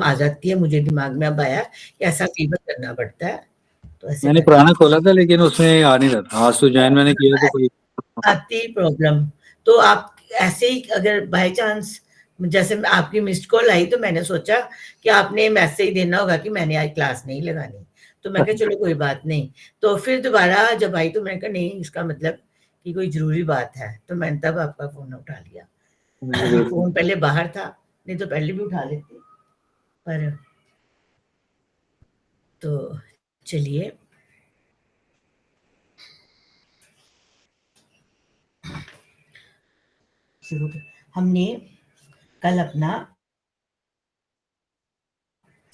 आ जाती है, मुझे दिमाग में अब आया कि ऐसा कई बार करना पड़ता है, तो ऐसे मैंने पुराना खोला था लेकिन उसमें आ नहीं रहा था। आज तो ज्वाइन मैंने किया तो कोई आती प्रॉब्लम। तो आप ऐसे ही अगर बाय चांस जैसे आपकी मिस्ड कॉल आई तो मैंने सोचा कि आपने मैसेज देना होगा कि मैंने आज क्लास नहीं लगानी, तो मैं कहा चलो कोई बात नहीं। तो फिर दोबारा जब आई तो मैंने कहा नहीं, इसका मतलब कि कोई जरूरी बात है, तो मैंने तब आपका फोन उठा लिया। फोन पहले बाहर था, नहीं तो पहले भी उठा लेती, पर तो चलिए शुरू। हमने कल अपना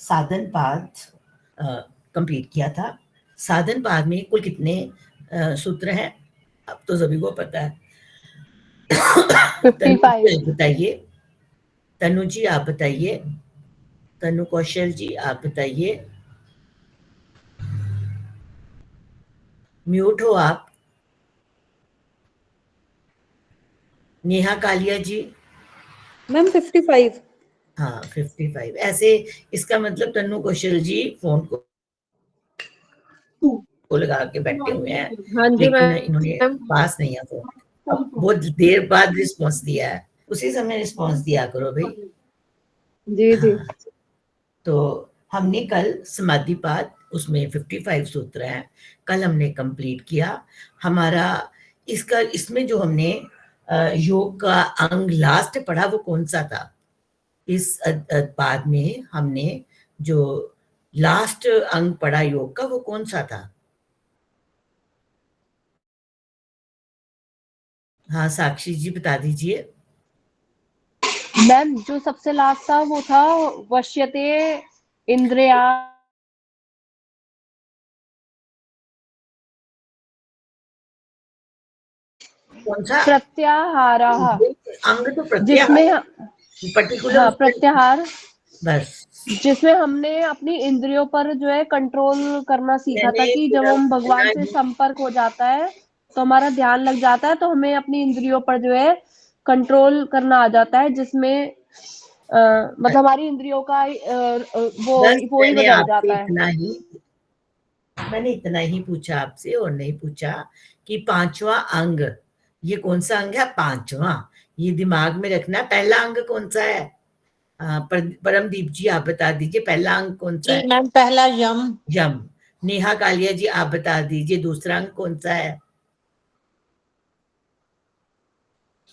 साधन पाद कंप्लीट किया था। साधन पाद में कुल कितने सूत्र हैं अब तो सभी को पता है। 55 बताइए। तनु जी आप बताइए। तनु कौशल जी आप बताइए। म्यूट हो आप। नेहा कालिया जी। मैम 55। हाँ 55। ऐसे इसका मतलब तनु कौशल जी फोन को लगा के बैठे हुए हैं, हाँ जी लेकिन मैम। इन्होंने पास नहीं है फोन। अब बहुत देर बाद रिस्पॉन्स दिया है, उसी समय रिस्पॉन्स दिया करो भाई। जी जी। हाँ, तो हमने कल समाधि पाद, उसमें 55 सूत्र हैं, कल हमने कंप्लीट किया। हमारा इसका इसमें जो हमने योग का अंग लास्ट पढ़ा वो कौन सा था? इस पाद में हमने जो लास्ट अंग पढ़ा योग का वो कौन सा था? हाँ साक्षी जी बता दीजिए। मैम जो सबसे लास्ट था वो था वश्यते इंद्रिया कौन सा प्रत्याहारः, अंग? तो जिसमें पर्टिकुलर हाँ प्रत्याहार, बस जिसमें हमने अपनी इंद्रियों पर जो है कंट्रोल करना सीखा था कि जब हम भगवान से संपर्क हो जाता है तो हमारा ध्यान लग जाता है, तो हमें अपनी इंद्रियों पर जो है कंट्रोल करना आ जाता है, जिसमें मतलब हमारी इंद्रियों का वो ही बदल जाता है। मैंने इतना ही पूछा आपसे और नहीं पूछा कि पांचवा अंग ये कौन सा अंग है? पांचवा, ये दिमाग में रखना। पहला अंग कौन सा है? परमदीप जी आप बता दीजिए पहला अंग कौन सा है? मैम पहला यम। यम। नेहा कालिया जी आप बता दीजिए दूसरा अंग कौन सा है?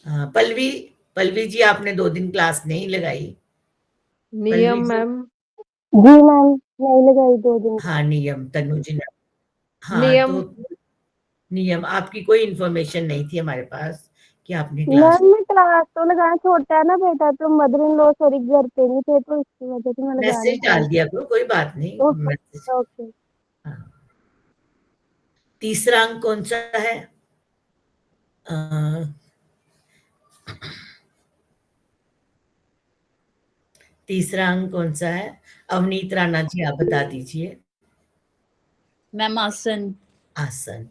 पल्लवी, पल्लवी जी आपने 2 दिन क्लास नहीं लगाई। नियम मैम। जी मैम नहीं लगाई 2 दिन। हाँ नियम, तनु जी ने। हाँ नियम। तो नियम आपकी कोई इंफॉर्मेशन नहीं थी हमारे पास कि आपने क्लास। मैम मैं क्लास तो लगाया, छोटा है ना बेटा, तो मदर इन लॉ सॉरी घर पे नहीं थे, तो इसकी वजह से मैं लगा मैसेज नहीं डाल पाई। दिया करो, कोई बात नहीं। मैसेज। ओके। हाँ। तीसरा अंक कौन सा है? तीसरा अंक कौन सा है? अवनीत राणा जी आप बता दीजिए। मैम आसन। आसन।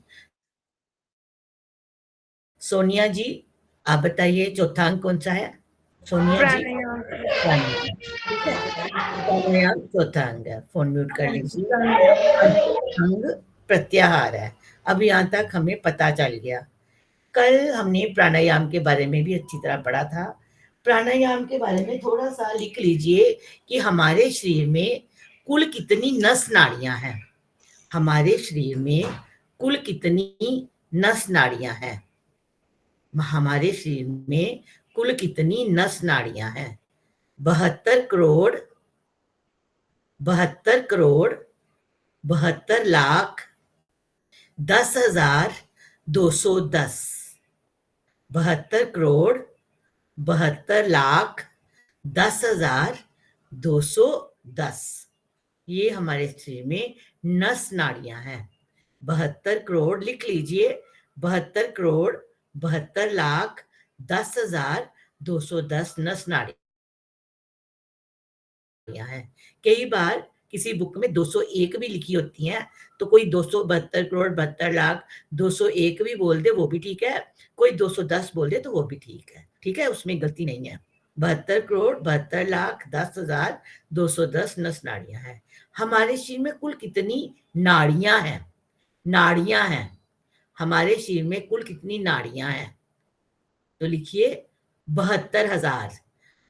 सोनिया जी आप बताइए चौथा अंक कौन सा है? सोनिया जी। प्राणायाम। ठीक है, प्राणायाम चौथा अंग है। फोन म्यूट कर लीजिए। अंग प्रत्याहार है। अब यहाँ तक हमें पता चल गया। कल हमने प्राणायाम के बारे में भी अच्छी तरह पढ़ा था। प्राणायाम के बारे में थोड़ा सा लिख लीजिए कि हमारे शरीर में कुल कितनी नस नाड़ियां हैं। हमारे शरीर में कुल कितनी नस नाड़ियां हैं? हमारे शरीर में कुल कितनी नस नाड़ियां हैं? 72 करोड़ 72 करोड़ 72 लाख 10,210। 72 करोड़ 72 लाख 10,210 ये हमारे शरीर में नस नाड़ियां हैं। 72 करोड़ लिख लीजिए। 72 करोड़ 72 लाख 10,210 नस नाड़ियां हैं। कई बार किसी बुक में 201 भी लिखी होती हैं, तो कोई 272 करोड़ 72 लाख 201 भी बोल दे वो भी ठीक है, कोई 210 बोल दे तो वो भी ठीक है। ठीक है, उसमें गलती नहीं है। 72,72,10,210 नस नाड़ियां हैं। हमारे शरीर में कुल कितनी नाड़ियां हैं? नाड़ियां हैं हमारे शरीर में कुल कितनी नाड़ियां हैं? तो लिखिए 72,000।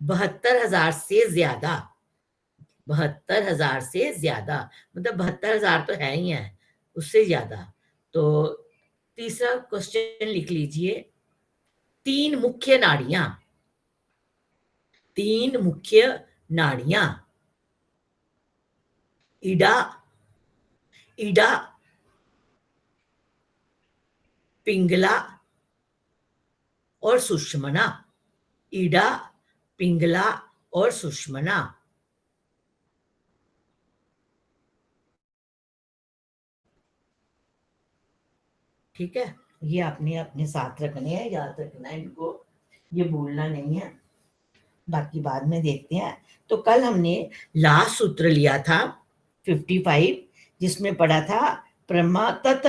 72,000 से ज्यादा, 72,000 से ज्यादा, मतलब 72,000 तो है ही है, उससे ज्यादा। तो तीसरा क्वेश्चन लिख लीजिए, तीन मुख्य नाड़ियां, तीन मुख्य नाड़ियां, इडा, इडा, पिंगला और सुषुम्ना। इडा, पिंगला और सुषुम्ना। ठीक है, ये आपने अपने साथ रखने हैं, याद रखना है इनको, ये भूलना नहीं है। बाकी बाद में देखते हैं। तो कल हमने लास्ट सूत्र लिया था 55, जिसमें पढ़ा था प्रमा तत।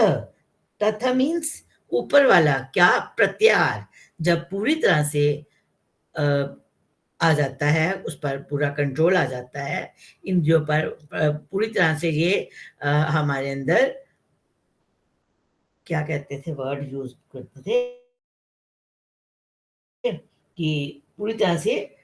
तथ मीन्स ऊपर वाला, क्या? प्रत्याहार। जब पूरी तरह से आ जाता है, उस पर पूरा कंट्रोल आ जाता है, इंद्रियों पर पूरी तरह से ये हमारे अंदर क्या कहते थे, वर्ड यूज करते थे कि पूरी तरह से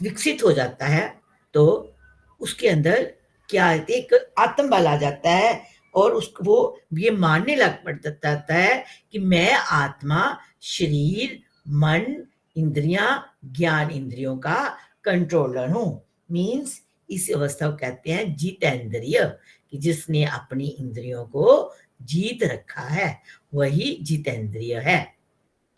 विकसित हो जाता है, तो उसके अंदर क्या है, एक आत्म बल आ जाता है और उसको वो ये मानने लग पड़ जाता है कि मैं आत्मा, शरीर, मन, इंद्रियां, ज्ञान इंद्रियों का कंट्रोलर हूं। मीन्स इस अवस्था को कहते हैं जितेंद्रिय, कि जिसने अपनी इंद्रियों को जीत रखा है वही जितेंद्रिय है।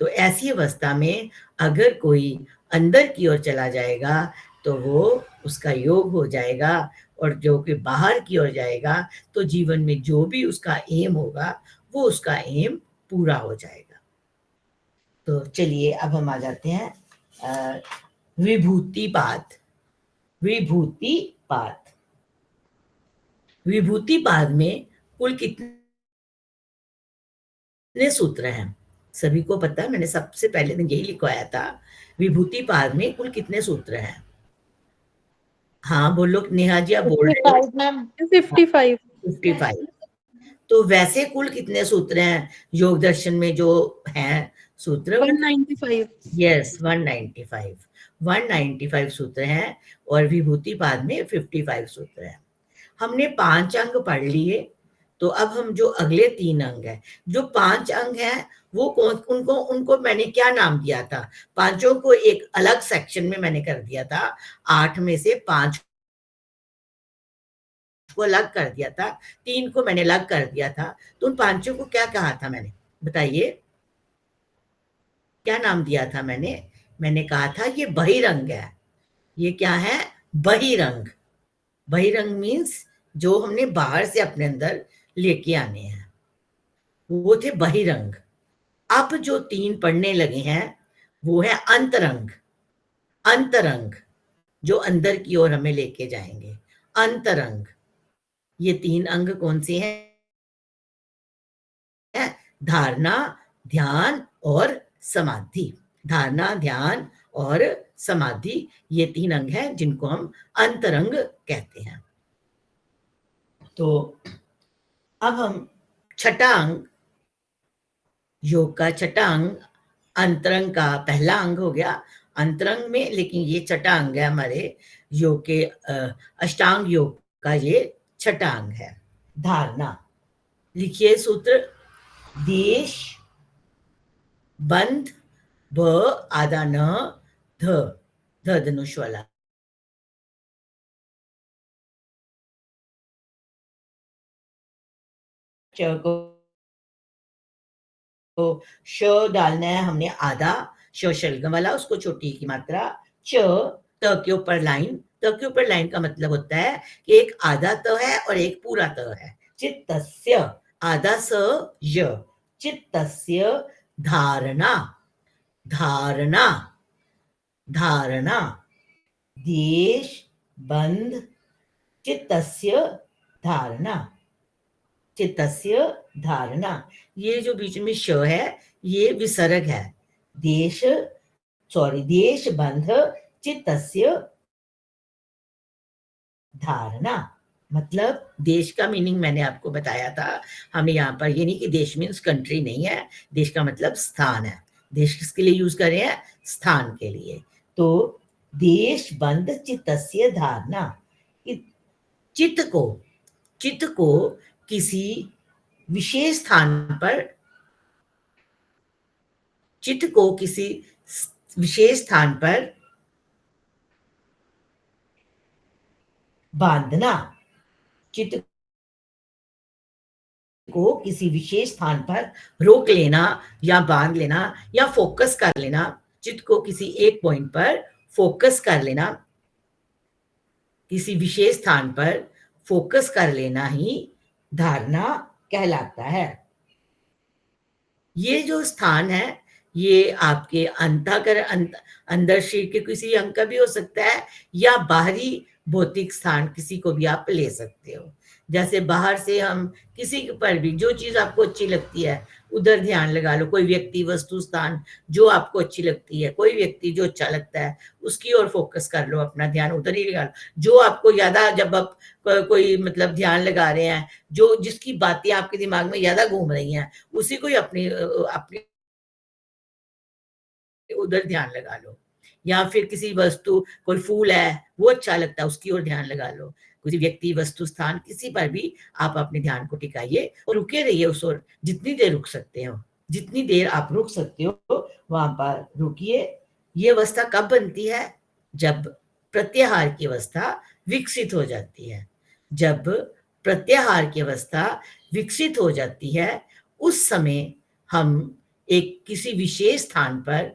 तो ऐसी अवस्था में अगर कोई अंदर की ओर चला जाएगा तो वो उसका योग हो जाएगा, और जो कि बाहर की ओर जाएगा तो जीवन में जो भी उसका एम होगा वो उसका एम पूरा हो जाएगा। तो चलिए अब हम आ जाते हैं विभूतिपाद। विभूतिपाद, विभूतिपाद में कुल कितने सूत्र हैं? सभी को पता है, मैंने सबसे पहले दिन यही लिखवाया था, विभूतिपाद में कुल कितने सूत्र हैं? हाँ बोलो नेहा जी, आप बोल रहे हो। 55। 55। तो वैसे कुल कितने सूत्र हैं योग दर्शन में जो हैं सूत्र? 195। यस, 195। 195 सूत्र हैं और विभूतिपाद में 55 सूत्र हैं। हमने 5 अंग पढ़ लिए, तो अब हम जो अगले 3 अंग हैं, जो 5 अंग हैं वो कौन, उनको मैंने क्या नाम दिया था? पांचों को एक अलग सेक्शन में मैंने कर दिया था, 8 में से 5 को अलग कर दिया था, 3 को मैंने अलग कर दिया था। तो उन 5 को क्या कहा था मैंने, बताइए क्या नाम दिया था मैंने? मैंने कहा था ये बहिरंग है। ये क्या है? बहिरंग। बहिरंग मीन्स जो हमने बाहर से अपने अंदर लेके आने हैं, वो थे बहिरंग। अब जो 3 पढ़ने लगे हैं वो है अंतरंग। अंतरंग जो अंदर की ओर हमें लेके जाएंगे, अंतरंग। ये 3 अंग कौन से हैं? धारणा, ध्यान और समाधि। धारणा, ध्यान और समाधि, ये 3 अंग हैं जिनको हम अंतरंग कहते हैं। तो अब हम छठा अंग, योग का छठा अंग, अंतरंग का पहला अंग हो गया अंतरंग में, लेकिन ये छठा अंग है हमारे योग के अष्टांग योग का, ये छठा अंग है धारणा। लिखिए सूत्र, देश बंध ब आधा न ध, ध धनुष वाला, च को तो श डालना है हमने आधा, श शलगम वाला, उसको छोटी की मात्रा, च त के ऊपर लाइन। त के ऊपर लाइन का मतलब होता है कि एक आधा त है और एक पूरा त है। चित्तस्य, आधा स य, चित्तस्य धारणा, धारणा, धारणा, देश बंध चित्तस्य धारणा, चित्तस्य धारणा। ये जो बीच में श है ये विसर्ग है। देश बंध चित्तस्य धारणा, मतलब देश का मीनिंग मैंने आपको बताया था। हमें यहाँ पर ये नहीं कि देश मीन्स कंट्री नहीं है, देश का मतलब स्थान है। देश किसके लिए यूज कर रहे हैं? स्थान के लिए। तो देश बंद चित्तस्य धारणा, चित्त को किसी विशेष स्थान पर, चित्त को किसी विशेष स्थान पर बांधना, चित्त को किसी विशेष स्थान पर रोक लेना या बांध लेना या फोकस कर लेना, चित्त को किसी एक पॉइंट पर फोकस कर लेना, किसी विशेष स्थान पर फोकस कर लेना ही धारणा कहलाता है। ये जो स्थान है ये आपके अंदर शरीर के किसी अंग का भी हो सकता है या बाहरी भौतिक स्थान किसी को भी आप ले सकते हो। जैसे बाहर से हम किसी पर भी जो चीज आपको अच्छी लगती है उधर ध्यान लगा लो, कोई व्यक्ति, वस्तु, स्थान जो आपको अच्छी लगती है, कोई व्यक्ति जो अच्छा लगता है उसकी ओर फोकस कर लो, अपना ध्यान उधर ही लगा लो। जो आपको ज्यादा, जब आप कोई मतलब ध्यान लगा रहे हैं, जो जिसकी बातें आपके दिमाग में ज्यादा घूम रही हैं उसी को ही अपनी उधर ध्यान लगा लो। या फिर किसी वस्तु, कोई फूल है वो अच्छा लगता है उसकी ओर ध्यान लगा लो। किसी व्यक्ति, वस्तु, स्थान किसी पर भी आप अपने ध्यान को टिकाइए और रुके रहिए उस ओर, जितनी देर रुक सकते हो, जितनी देर आप रुक सकते हो वहां पर रुकिए। ये अवस्था कब बनती है? जब प्रत्याहार की अवस्था विकसित हो जाती है। जब प्रत्याहार की अवस्था विकसित हो जाती है उस समय हम एक किसी विशेष स्थान पर,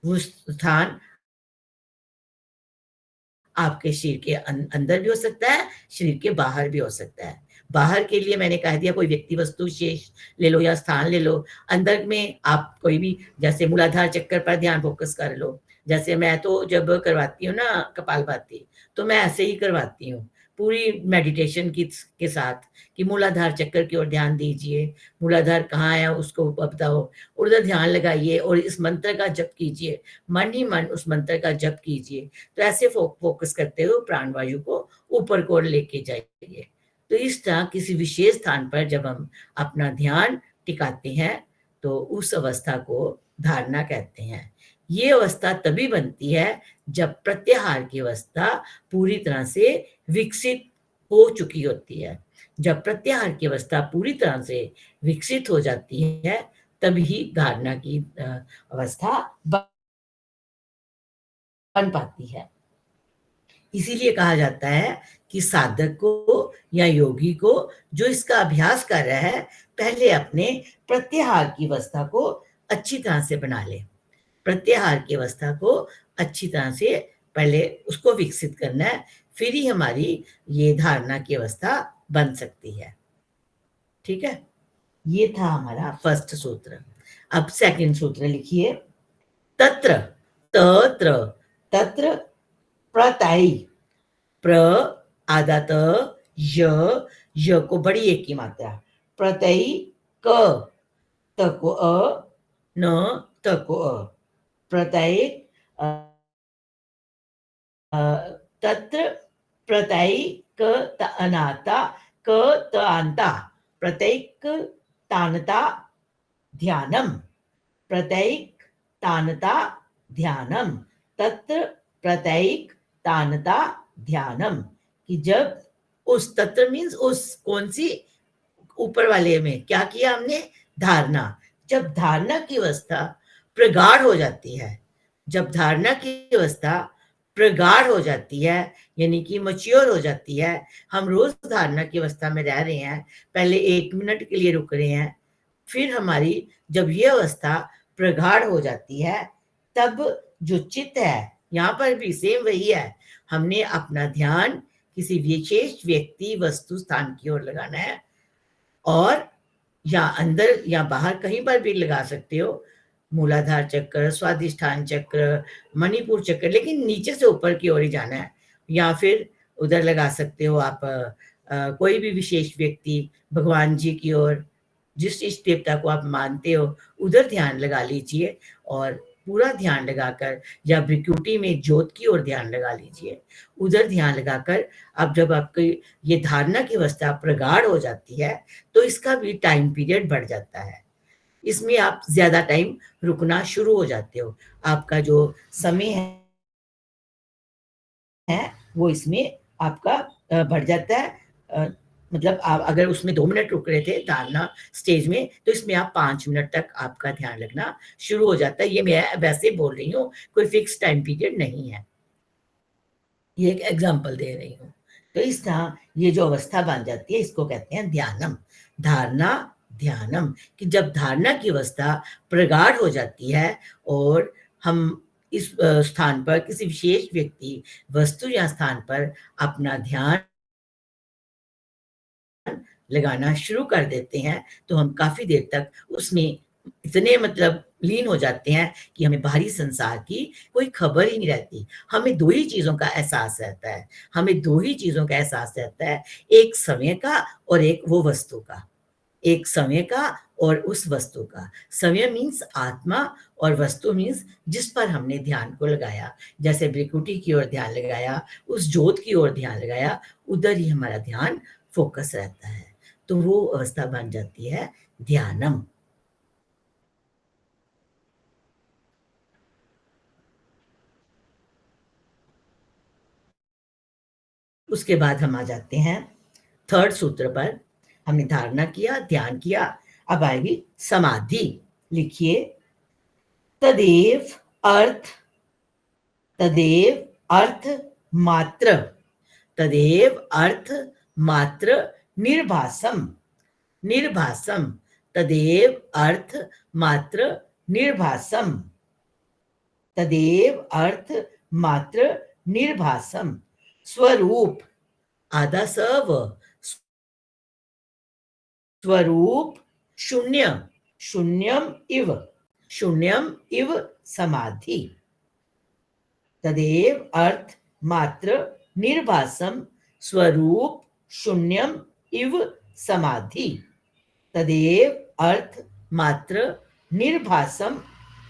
वो स्थान आपके शरीर के अंदर भी हो सकता है, शरीर के बाहर भी हो सकता है। बाहर के लिए मैंने कह दिया कोई व्यक्ति, वस्तु विशेष ले लो या स्थान ले लो। अंदर में आप कोई भी, जैसे मूलाधार चक्कर पर ध्यान फोकस कर लो। जैसे मैं तो जब करवाती हूँ ना कपालभाति, तो मैं ऐसे ही करवाती हूँ पूरी मेडिटेशन के साथ कि मूलाधार चक्कर की ओर ध्यान दीजिए, मूलाधार कहाँ है उसको बताओ, उधर ध्यान लगाइए और इस मंत्र का जप कीजिए, मन ही मन उस मंत्र का जप कीजिए। तो ऐसे फोकस करते हुए प्राणवायु को ऊपर की ओर लेके जाइए। तो इस तरह किसी विशेष स्थान पर जब हम अपना ध्यान टिकाते हैं तो उस अवस्था को धारणा कहते हैं। ये अवस्था तभी बनती है जब प्रत्याहार की अवस्था पूरी तरह से विकसित हो चुकी होती है। जब प्रत्याहार की अवस्था पूरी तरह से विकसित हो जाती है तभी धारणा की अवस्था बन पाती है। इसीलिए कहा जाता है कि साधक को या योगी को जो इसका अभ्यास कर रहा है पहले अपने प्रत्याहार की अवस्था को अच्छी तरह से बना ले। प्रत्याहार की अवस्था को अच्छी तरह से पहले उसको विकसित करना है, फिर ही हमारी ये धारणा की अवस्था बन सकती है। ठीक है, ये था हमारा फर्स्ट सूत्र। अब सेकंड सूत्र लिखिए। तत्र, तत्र, तत्र प्रत्यय, प्र आधा त, य को बड़ी एक की मात्रा, प्रत्यय क, त को अ, न त को अ, प्रत्यय तत्र प्रत्यय क त अनाता क त अंता, प्रत्येक तानता ध्यानम, प्रत्येक तानता ध्यानम, तत्र प्रत्येक तानता ध्यानम। कि जब उस तत्र मीन्स उस, कौन सी, ऊपर वाले में क्या किया हमने? धारणा। जब धारणा की अवस्था प्रगाढ़ हो जाती है, जब धारणा की अवस्था प्रगाढ़ हो जाती है यानी कि मैच्योर हो जाती है, हम रोज धारणा की अवस्था में रह रहे हैं, पहले 1 मिनट के लिए रुक रहे हैं, फिर हमारी जब ये अवस्था प्रगाढ़ हो जाती है तब जो चित्त है, यहाँ पर भी सेम वही है, हमने अपना ध्यान किसी विशेष व्यक्ति, वस्तु, स्थान की ओर लगाना है और या अंदर या बाहर कहीं पर भी लगा सकते हो। मूलाधार चक्र, स्वादिष्ठान चक्र, मणिपुर चक्र, लेकिन नीचे से ऊपर की ओर ही जाना है। या फिर उधर लगा सकते हो आप कोई भी विशेष व्यक्ति, भगवान जी की ओर, जिस इष्ट देवता को आप मानते हो उधर ध्यान लगा लीजिए और पूरा ध्यान लगाकर, या भ्रिकुटी में ज्योत की ओर ध्यान लगा लीजिए, उधर ध्यान लगाकर अब जब आपकी ये धारणा की अवस्था प्रगाढ़ हो जाती है तो इसका भी टाइम पीरियड बढ़ जाता है। इसमें आप ज्यादा टाइम रुकना शुरू हो जाते हो, आपका जो समय है वो इसमें आपका बढ़ जाता है। मतलब आप अगर उसमें 2 मिनट रुक रहे थे धारणा स्टेज में, तो इसमें आप 5 मिनट तक आपका ध्यान लगना शुरू हो जाता है। ये मैं वैसे बोल रही हूँ, कोई फिक्स टाइम पीरियड नहीं है, ये एक एग्जाम्पल दे रही हूँ। तो इस तरह ये जो अवस्था बन जाती है इसको कहते हैं ध्यानम, धारणा ध्यानम, कि जब धारणा की अवस्था प्रगाढ़ हो जाती है और हम इस स्थान पर किसी विशेष व्यक्ति, वस्तु या स्थान पर अपना ध्यान लगाना शुरू कर देते हैं, तो हम काफी देर तक उसमें इतने मतलब लीन हो जाते हैं कि हमें बाहरी संसार की कोई खबर ही नहीं रहती। हमें 2 ही चीजों का एहसास रहता है, हमें 2 ही चीजों का एहसास रहता है, एक समय का और एक वो वस्तु का, एक समय का और उस वस्तु का। समय मीन्स आत्मा और वस्तु मीन्स जिस पर हमने ध्यान को लगाया, जैसे भ्रिकुटी की ओर ध्यान लगाया, उस ज्योत की ओर ध्यान लगाया, उधर ही हमारा ध्यान फोकस रहता है, तो वो अवस्था बन जाती है ध्यानम। उसके बाद हम आ जाते हैं 3rd सूत्र पर। हमने धारणा किया, ध्यान किया, अब आएगी समाधि। लिखिए, तदेव अर्थ, तदेव अर्थ मात्र, तदेव अर्थ मात्र निर्भासम, निर्भासम, तदेव अर्थ मात्र निर्भासम, तदेव अर्थ मात्र निर्भासम। स्वरूप, आधा सव, स्वरूप शून्य, शून्यम इव, शून्यम इव समाधि, तदेव अर्थ मात्र निर्भासम, स्वरूप शून्यम इव समाधि, तदेव अर्थ मात्र निर्भासम,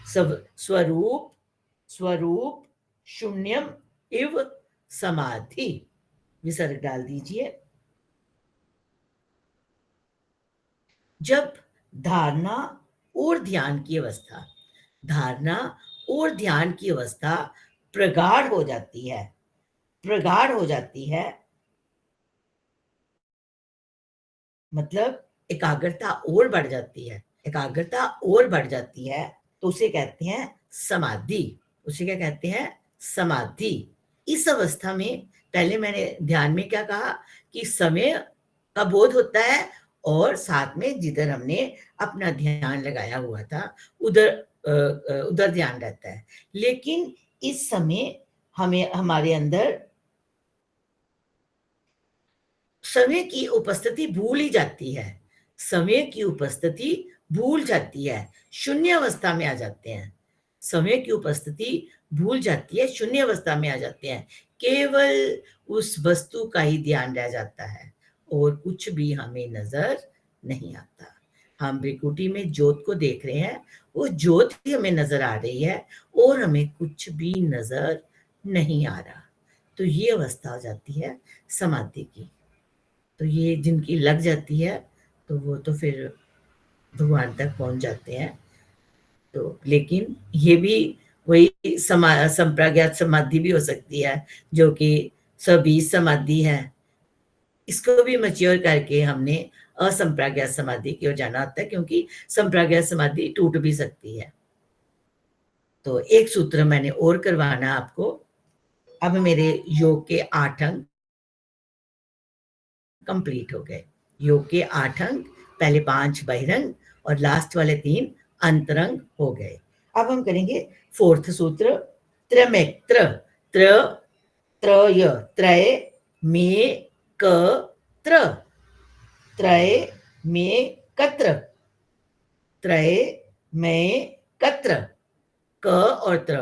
स्वरूप, स्वरूप शून्यम इव समाधि। विसर्ग डाल दीजिए। जब धारणा और ध्यान की अवस्था, धारणा और ध्यान की अवस्था प्रगाढ़ हो जाती है, प्रगाढ़ हो जाती है, मतलब एकाग्रता और बढ़ जाती है, एकाग्रता और बढ़ जाती है, तो उसे कहते हैं समाधि। उसे क्या कहते हैं? समाधि। इस अवस्था में पहले मैंने ध्यान में क्या कहा कि समय का बोध होता है और साथ में जिधर हमने अपना ध्यान लगाया हुआ था उधर उधर ध्यान रहता है। लेकिन इस समय हमें हमारे अंदर समय की उपस्थिति भूल ही जाती है, समय की उपस्थिति भूल जाती है, शून्य अवस्था में आ जाते हैं, समय की उपस्थिति भूल जाती है, शून्य अवस्था में आ जाते हैं, केवल उस वस्तु का ही ध्यान रह जाता है और कुछ भी हमें नजर नहीं आता। हम भ्रिकुटी में ज्योत को देख रहे हैं, वो ज्योत ही हमें नजर आ रही है और हमें कुछ भी नजर नहीं आ रहा। तो ये अवस्था हो जाती है समाधि की। तो ये जिनकी लग जाती है तो वो तो फिर भगवान तक पहुंच जाते हैं। तो लेकिन ये भी वही संप्रज्ञात समाधि भी हो सकती है जो कि सबीज समाधि है। इसको भी मैच्योर करके हमने असंप्रज्ञात समाधि की ओर जाना होता है, क्योंकि संप्रज्ञात समाधि टूट भी सकती है। तो एक सूत्र मैंने और करवाना आपको। अब मेरे योग के 8 अंक कंप्लीट हो गए। योग के 8 अंक, पहले 5 बहिरंग और लास्ट वाले 3 अंतरंग हो गए। अब हम करेंगे 4th सूत्र, त्रमेत्र, त्र, त्रय, त्रय में क त्र, त्रय में कत्र, त्रय में कत्र, क और त्र,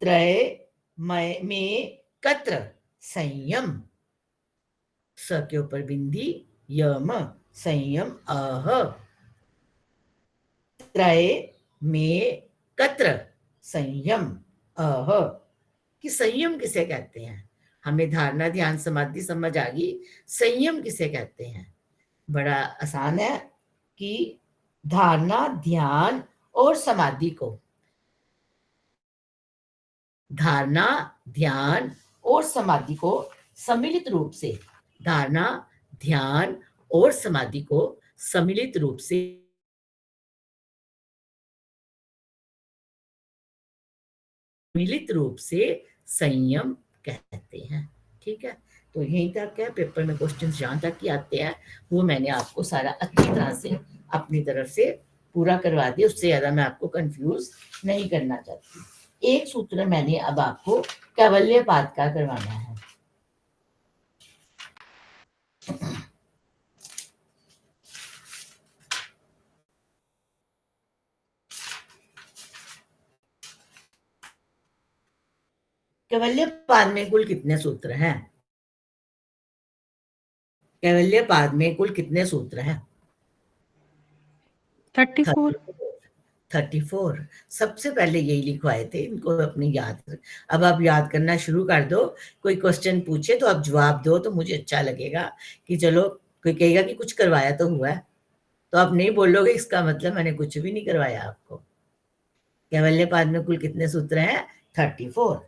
त्रय में कत्र, संयम, स के ऊपर बिंदी, यम, संयम अह, त्रय में कत्र, संयम, अह, कि संयम किसे कहते हैं। हमें धारणा ध्यान समाधि समझ आ गई, संयम किसे कहते हैं। बड़ा आसान है कि धारणा ध्यान और समाधि को, धारणा ध्यान और समाधि को सम्मिलित रूप से, धारणा ध्यान और समाधि को सम्मिलित रूप से संयम कहते हैं। ठीक है, तो यहीं तक है। पेपर में क्वेश्चंस जहां तक ही आते हैं वो मैंने आपको सारा अच्छी तरह से अपनी तरफ से पूरा करवा दिया, उससे ज्यादा मैं आपको कंफ्यूज नहीं करना चाहती। एक सूत्र मैंने अब आपको कैवल्यपाद का करवाना है। कैवल्यपाद में कुल कितने सूत्र हैं? कैवल्यपाद में कुल कितने सूत्र हैं? 34। 34। सबसे पहले यही लिखवाए थे, इनको अपनी याद। अब आप याद करना शुरू कर दो। कोई क्वेश्चन पूछे तो आप जवाब दो, तो मुझे अच्छा लगेगा कि चलो, कोई कहेगा कि कुछ करवाया तो हुआ है, तो आप नहीं बोलोगे इसका मतलब मैंने कुछ भी नहीं करवाया आपको। कैवल्यपाद में कुल कितने सूत्र हैं? 34।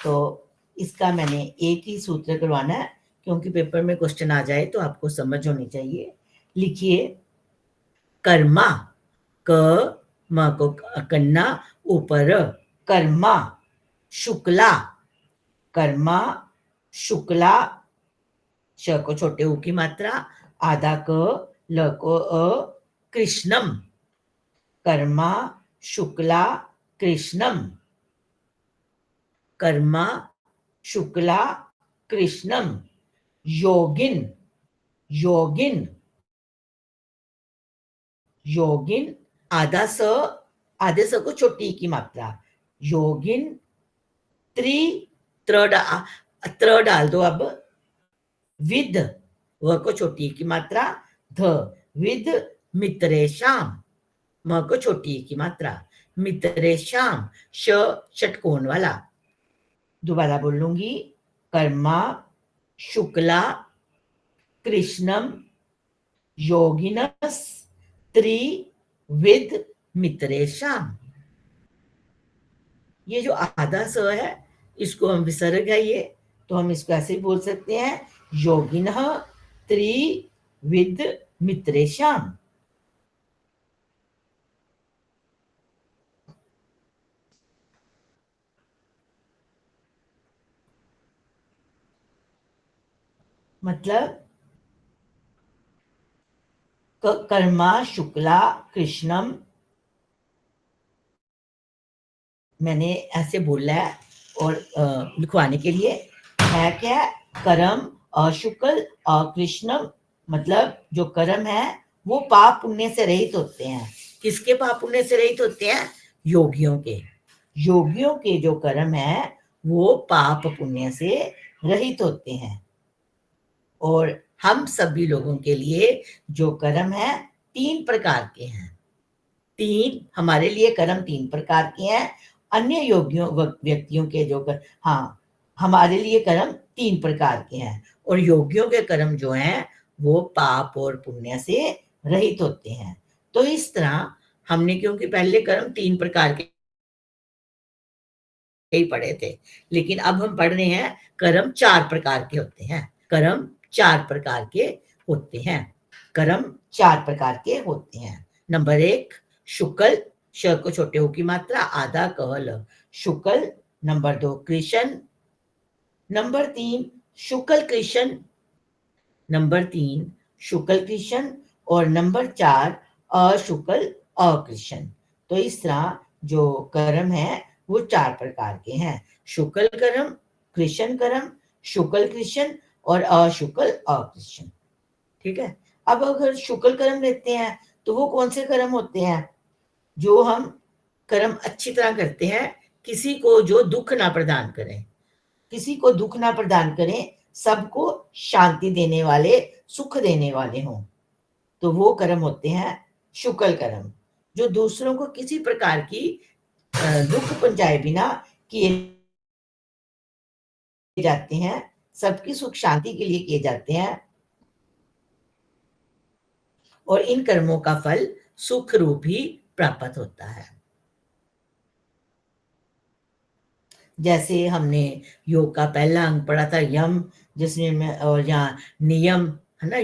तो इसका मैंने एक ही सूत्र करवाना है, क्योंकि पेपर में क्वेश्चन आ जाए तो आपको समझ होनी चाहिए। लिखिए, कर्मा, क म को कन्ना ऊपर, कर्मा शुक्ला, कर्मा शुक्ला, श को छोटे ऊ की मात्रा, आधा क, ल को अ, कृष्णम, कर्मा शुक्ला कृष्णम, कर्मा शुक्ला कृष्णम, योगिन, योगिन, योगिन, आधा स, आधे स को छोटी की मात्रा, योगिन, त्र डाल दो अब, विद, व को छोटी की मात्रा, ध, विद मित्रेशाम, म को छोटी की मात्रा, मित्रेशाम, श षटकोण वाला। दोबारा बोलूंगी, कर्मा शुक्ला कृष्णम योगिनस त्रिविद मित्रेशाम। ये जो आधा स है इसको हम विसर्ग है ये, तो हम इसको ऐसे ही बोल सकते हैं, योगिनः त्रिविद मित्रेशाम। मतलब कर्मा शुक्ला कृष्णम, मैंने ऐसे बोला है, और लिखवाने के लिए है क्या, कर्म अशुक्ल कृष्णम, मतलब जो कर्म है वो पाप पुण्य से रहित होते हैं। किसके पाप पुण्य से रहित होते हैं? योगियों के। योगियों के जो कर्म है वो पाप पुण्य से रहित होते हैं। और हम सभी लोगों के लिए जो कर्म है 3 प्रकार के हैं। 3 हमारे लिए कर्म 3 प्रकार के हैं। अन्य योगियों व्यक्तियों के जो हमारे लिए कर्म 3 प्रकार के हैं, और योगियों के कर्म जो हैं वो पाप और पुण्य से रहित होते हैं। तो इस तरह हमने, क्योंकि पहले कर्म 3 प्रकार के ही पढ़े थे, लेकिन अब हम पढ़ रहे हैं कर्म 4 प्रकार के होते हैं। कर्म 4 प्रकार के होते हैं। कर्म 4 प्रकार के होते हैं। नंबर 1 शुक्ल, श को छोटे ऊ की मात्रा, आधा कहल, शुक्ल। नंबर 2 कृष्ण। नंबर 3 शुक्ल कृष्ण। नंबर 3 शुक्ल कृष्ण। और नंबर 4 अशुक्ल अकृष्ण। तो इस तरह जो कर्म है वो 4 प्रकार के हैं, शुक्ल कर्म, कृष्ण कर्म, शुक्ल कृष्ण और अशुक्ल अकृष्ण। ठीक है। अब अगर शुक्ल कर्म लेते हैं तो वो कौन से कर्म होते हैं? जो हम कर्म अच्छी तरह करते हैं, किसी को जो दुख ना प्रदान करें, किसी को दुख ना प्रदान करें, सबको शांति देने वाले, सुख देने वाले हों, तो वो कर्म होते हैं शुक्ल कर्म। जो दूसरों को किसी प्रकार की दुख पहुंचाए बिना किए जाते हैं, सबकी सुख शांति के लिए किए जाते हैं, और इन कर्मों का फल सुख रूप ही प्राप्त होता है। जैसे हमने योग का पहला अंग पढ़ा था यम, जिसमें मैं, और यहाँ नियम है ना,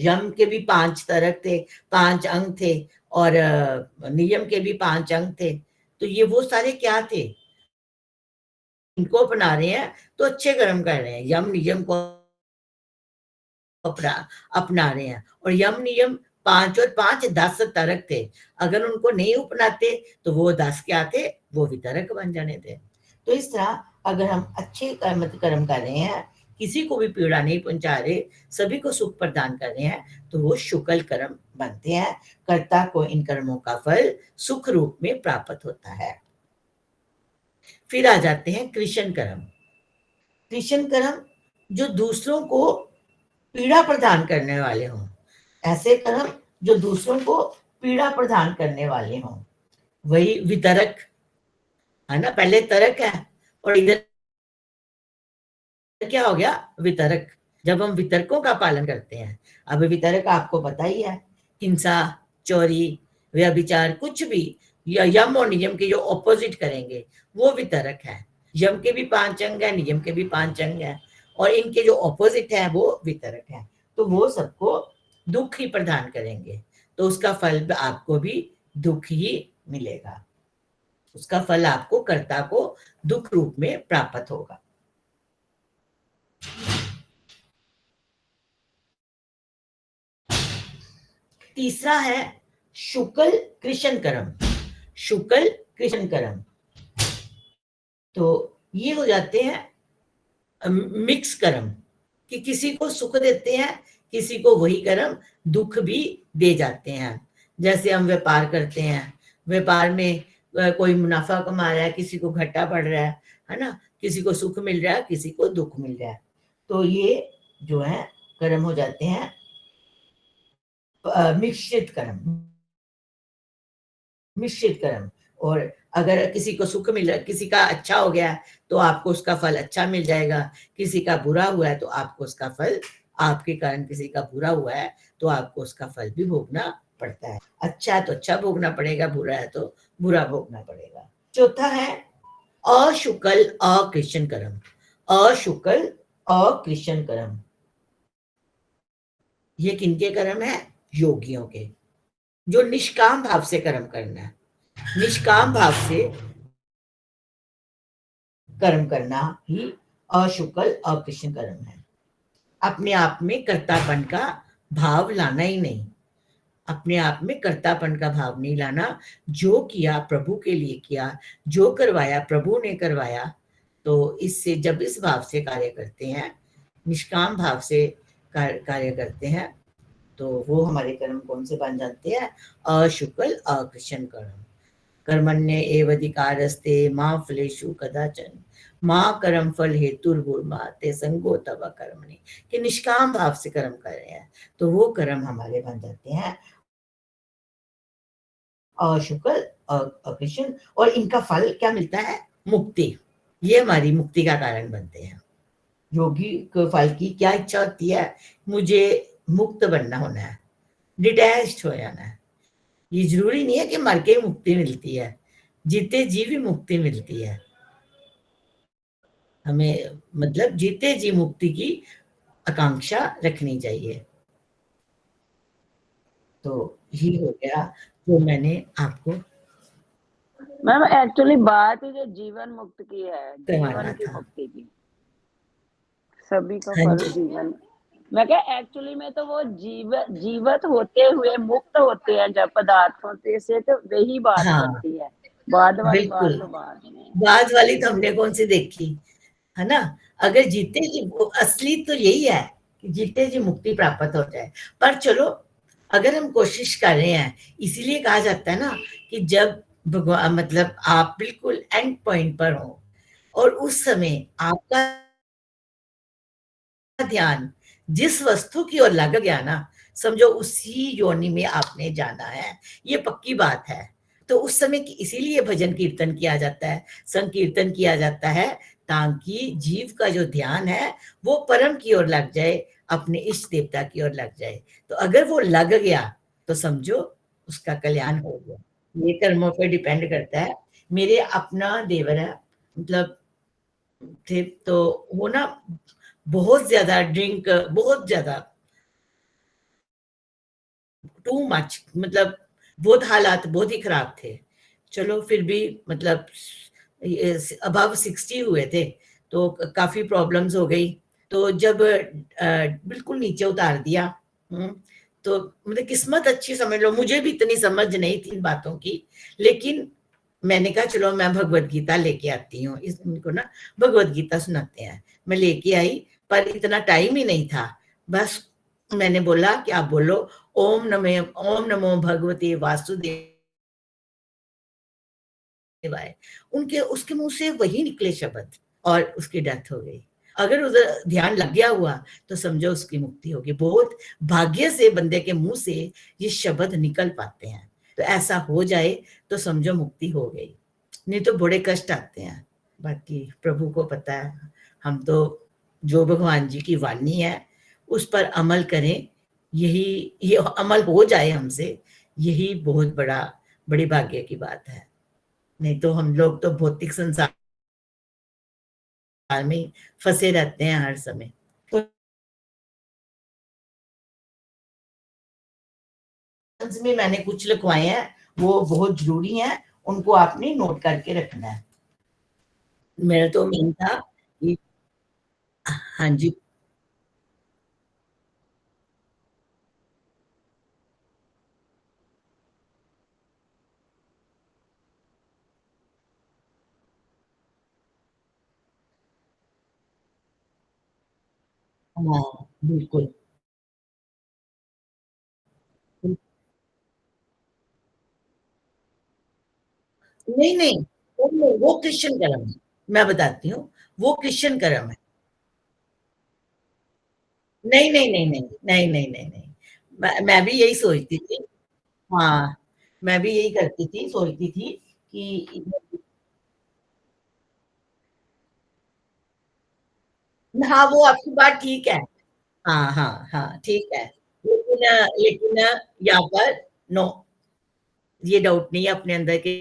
यम के भी 5 तरक थे, 5 अंग थे, और नियम के भी 5 अंग थे। तो ये वो सारे क्या थे, इनको अपना रहे हैं तो अच्छे कर्म कर रहे हैं, यम नियम को अपना रहे हैं। और यम नियम 5 और 5 10 तरक थे, अगर उनको नहीं अपनाते तो वो 10 क्या थे, वो वितरक बन जाने थे। तो इस तरह अगर हम अच्छे कर्म कर रहे हैं, किसी को भी पीड़ा नहीं पहुंचा रहे, सभी को सुख प्रदान कर रहे हैं, तो वो शुक्ल कर्म बनते हैं। कर्ता को इन कर्मों का फल सुख रूप में प्राप्त होता है। फिर आ जाते हैं कृष्ण कर्म। कृष्ण कर्म जो दूसरों को पीड़ा प्रदान करने वाले हों, ऐसे कर्म जो दूसरों को पीड़ा प्रदान करने वाले हों, वही वितरक है ना। पहले तरक है और इधर क्या हो गया, वितरक। जब हम वितरकों का पालन करते हैं, अब वितरक आपको पता ही है, हिंसा, चोरी, व्यभिचार, कुछ भी या यम और नियम के जो ऑपोजिट करेंगे वो वितरक है। यम के भी 5 अंग है, नियम के भी 5 अंग है, और इनके जो ऑपोजिट है वो वितरक है। तो वो सबको दुख ही प्रदान करेंगे, तो उसका फल आपको भी दुख ही मिलेगा, उसका फल आपको कर्ता को दुख रूप में प्राप्त होगा। तीसरा है शुक्ल कृष्ण कर्म। शुक्ल कृष्ण कर्म, तो ये हो जाते हैं मिक्स कर्म, कि किसी को सुख देते हैं, किसी को वही कर्म दुख भी दे जाते हैं। जैसे हम व्यापार करते हैं, व्यापार में कोई मुनाफा कमा रहा है, किसी को घाटा पड़ रहा है ना, किसी को सुख मिल रहा है, किसी को दुख मिल रहा है। तो ये जो है कर्म हो जाते हैं मिश्रित कर्म। मिश्रित कर्म, और अगर किसी को सुख मिल रहा है, किसी का अच्छा हो गया तो आपको उसका फल अच्छा मिल जाएगा, किसी का बुरा हुआ है तो आपको उसका फल, आपके कारण किसी का बुरा हुआ है तो आपको उसका फल भी भोगना पड़ता है। अच्छा है तो अच्छा भोगना पड़ेगा, बुरा है तो बुरा भोगना पड़ेगा। चौथा है अशुक्ल अकृष्ण कर्म। अशुक्ल अकृष्ण कर्म, ये किनके कर्म है, योगियों के, जो निष्काम भाव से कर्म करना है। निष्काम भाव से कर्म करना ही अशुक्ल अकृष्ण कर्म है। अपने आप में कर्तापन का भाव लाना ही नहीं, अपने आप में कर्तापन का भाव नहीं लाना। जो किया प्रभु के लिए किया, जो करवाया प्रभु ने करवाया। तो इससे जब इस भाव से कार्य करते हैं, निष्काम भाव से कार्य करते हैं, तो वो हमारे कर्म कौन से बन जाते हैं, अशुक्ल अकृष्ण कर्म। कर्मण्य एवधिकारस्ते मां फलेषु कदाचन मां कर्म फल हेतुर्भुर्माते संगो तव कर्मणि, कि निष्काम भाव से कर्म कर रहे हैं तो वो कर्म हमारे बन जाते हैं अशुक्ल अकृष्ण। और इनका फल क्या मिलता है, मुक्ति। ये हमारी मुक्ति का कारण बनते हैं। योगी को फल की क्या इच्छा होती है, मुझे मुक्त बनना होना है, डिटैच्ड हो जाना है। ये जरूरी नहीं है कि मर के मुक्ति मिलती है, जीते जी भी मुक्ति मिलती है। हमें मतलब जीते जी मुक्ति की आकांक्षा रखनी चाहिए। तो ये हो गया जो मैंने आपको मैम एक्चुअली बात जो जीवन मुक्त की है, जीवन की मुक्ति की, सभी का फल जीवन। मैं क्या एक्चुअली में तो वो जीवित होते हुए मुक्त होते हैं जब पदार्थों से, तो वही बात बनती है। बाद वाली बात तो बाद वाली तो हमने कौन सी देखी है ना। अगर जीते जी, असली तो यही है कि जीते जी मुक्ति प्राप्त हो जाए। पर चलो अगर हम कोशिश कर रहे हैं, इसीलिए कहा जाता है ना कि जब भगवान, मतलब आप बिल्कुल एंड पॉइंट पर हो और उस समय आपका ध्यान जिस वस्तु की ओर लग गया ना, समझो उसी योनि में आपने जाना है। ये पक्की बात है। तो उस समय इसीलिए भजन कीर्तन किया जाता है, संकीर्तन किया जाता है, ताकि जीव का जो ध्यान है वो परम की ओर लग जाए, अपने इष्ट देवता की ओर लग जाए। तो अगर वो लग गया तो समझो उसका कल्याण हो गया। ये कर्मों पे डिपेंड करता है। मेरे अपना देवर है, मतलब थे, तो वो ना बहुत ज्यादा ड्रिंक, बहुत ज्यादा टू मच, मतलब बहुत हालात बहुत ही खराब थे। चलो फिर भी मतलब अबव 60 हुए थे, तो काफी प्रॉब्लम्स हो गई। तो जब बिल्कुल नीचे उतार दिया, तो मतलब किस्मत अच्छी समझ लो, मुझे भी इतनी समझ नहीं थी इन बातों की, लेकिन मैंने कहा चलो मैं भगवत गीता लेके आती हूँ, इनको ना भगवत गीता सुनाते हैं। मैं लेके आई, पर इतना टाइम ही नहीं था। बस मैंने बोला कि आप बोलो ओम नमो भगवते वासुदेवाय। उनके उसके मुंह से वही निकले शब्द, और उसकी डेथ हो गई। अगर उधर ध्यान लग गया हुआ तो समझो उसकी मुक्ति होगी। बहुत भाग्य से बंदे के मुंह से ये शब्द निकल पाते हैं, तो ऐसा हो जाए तो समझो मुक्ति हो गई, नहीं तो बड़े कष्ट आते हैं। बाकी प्रभु को पता है। हम तो जो भगवान जी की वाणी है उस पर अमल करें, यही ये अमल हो जाए हमसे, यही बहुत बड़ी भाग्य की बात है। नहीं तो हम लोग तो भौतिक संसार में फंसे रहते हैं हर समय। तो में मैंने कुछ लिखवाए हैं, वो बहुत जरूरी हैं, उनको आपने नोट करके रखना है। मेरा तो मेन था कि हाँ जी, हाँ बिल्कुल। नहीं नहीं, वो क्रिश्चियन कर्म है, मैं बताती हूँ, वो क्रिश्चियन कर्म है। नहीं नहीं नहीं नहीं नहीं नहीं नहीं नहीं, मैं भी यही सोचती थी। हाँ, मैं भी यही करती थी, सोचती थी कि हाँ वो आपकी बात ठीक है। हाँ हाँ हाँ ठीक है, लेकिन यहाँ पर नो, ये डाउट नहीं है अपने अंदर के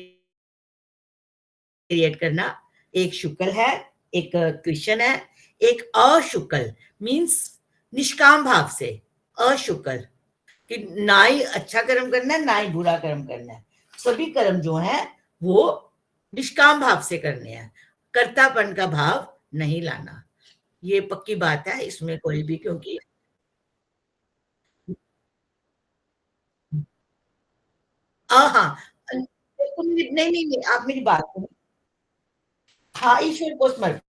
क्रिएट करना। एक शुक्ल है, एक क्रिश्चियन है, एक अशुक्ल, मीन्स निष्काम भाव से अशुक्ल, कि ना ही अच्छा कर्म करना है ना ही बुरा कर्म करना है। सभी कर्म जो है वो निष्काम भाव से करने हैं, कर्तापन का भाव नहीं लाना। ये पक्की बात है, इसमें कोई भी, क्योंकि हाँ नहीं नहीं नहीं, आप मेरी बात सुनो। हाँ, ईश्वर को समर्पित,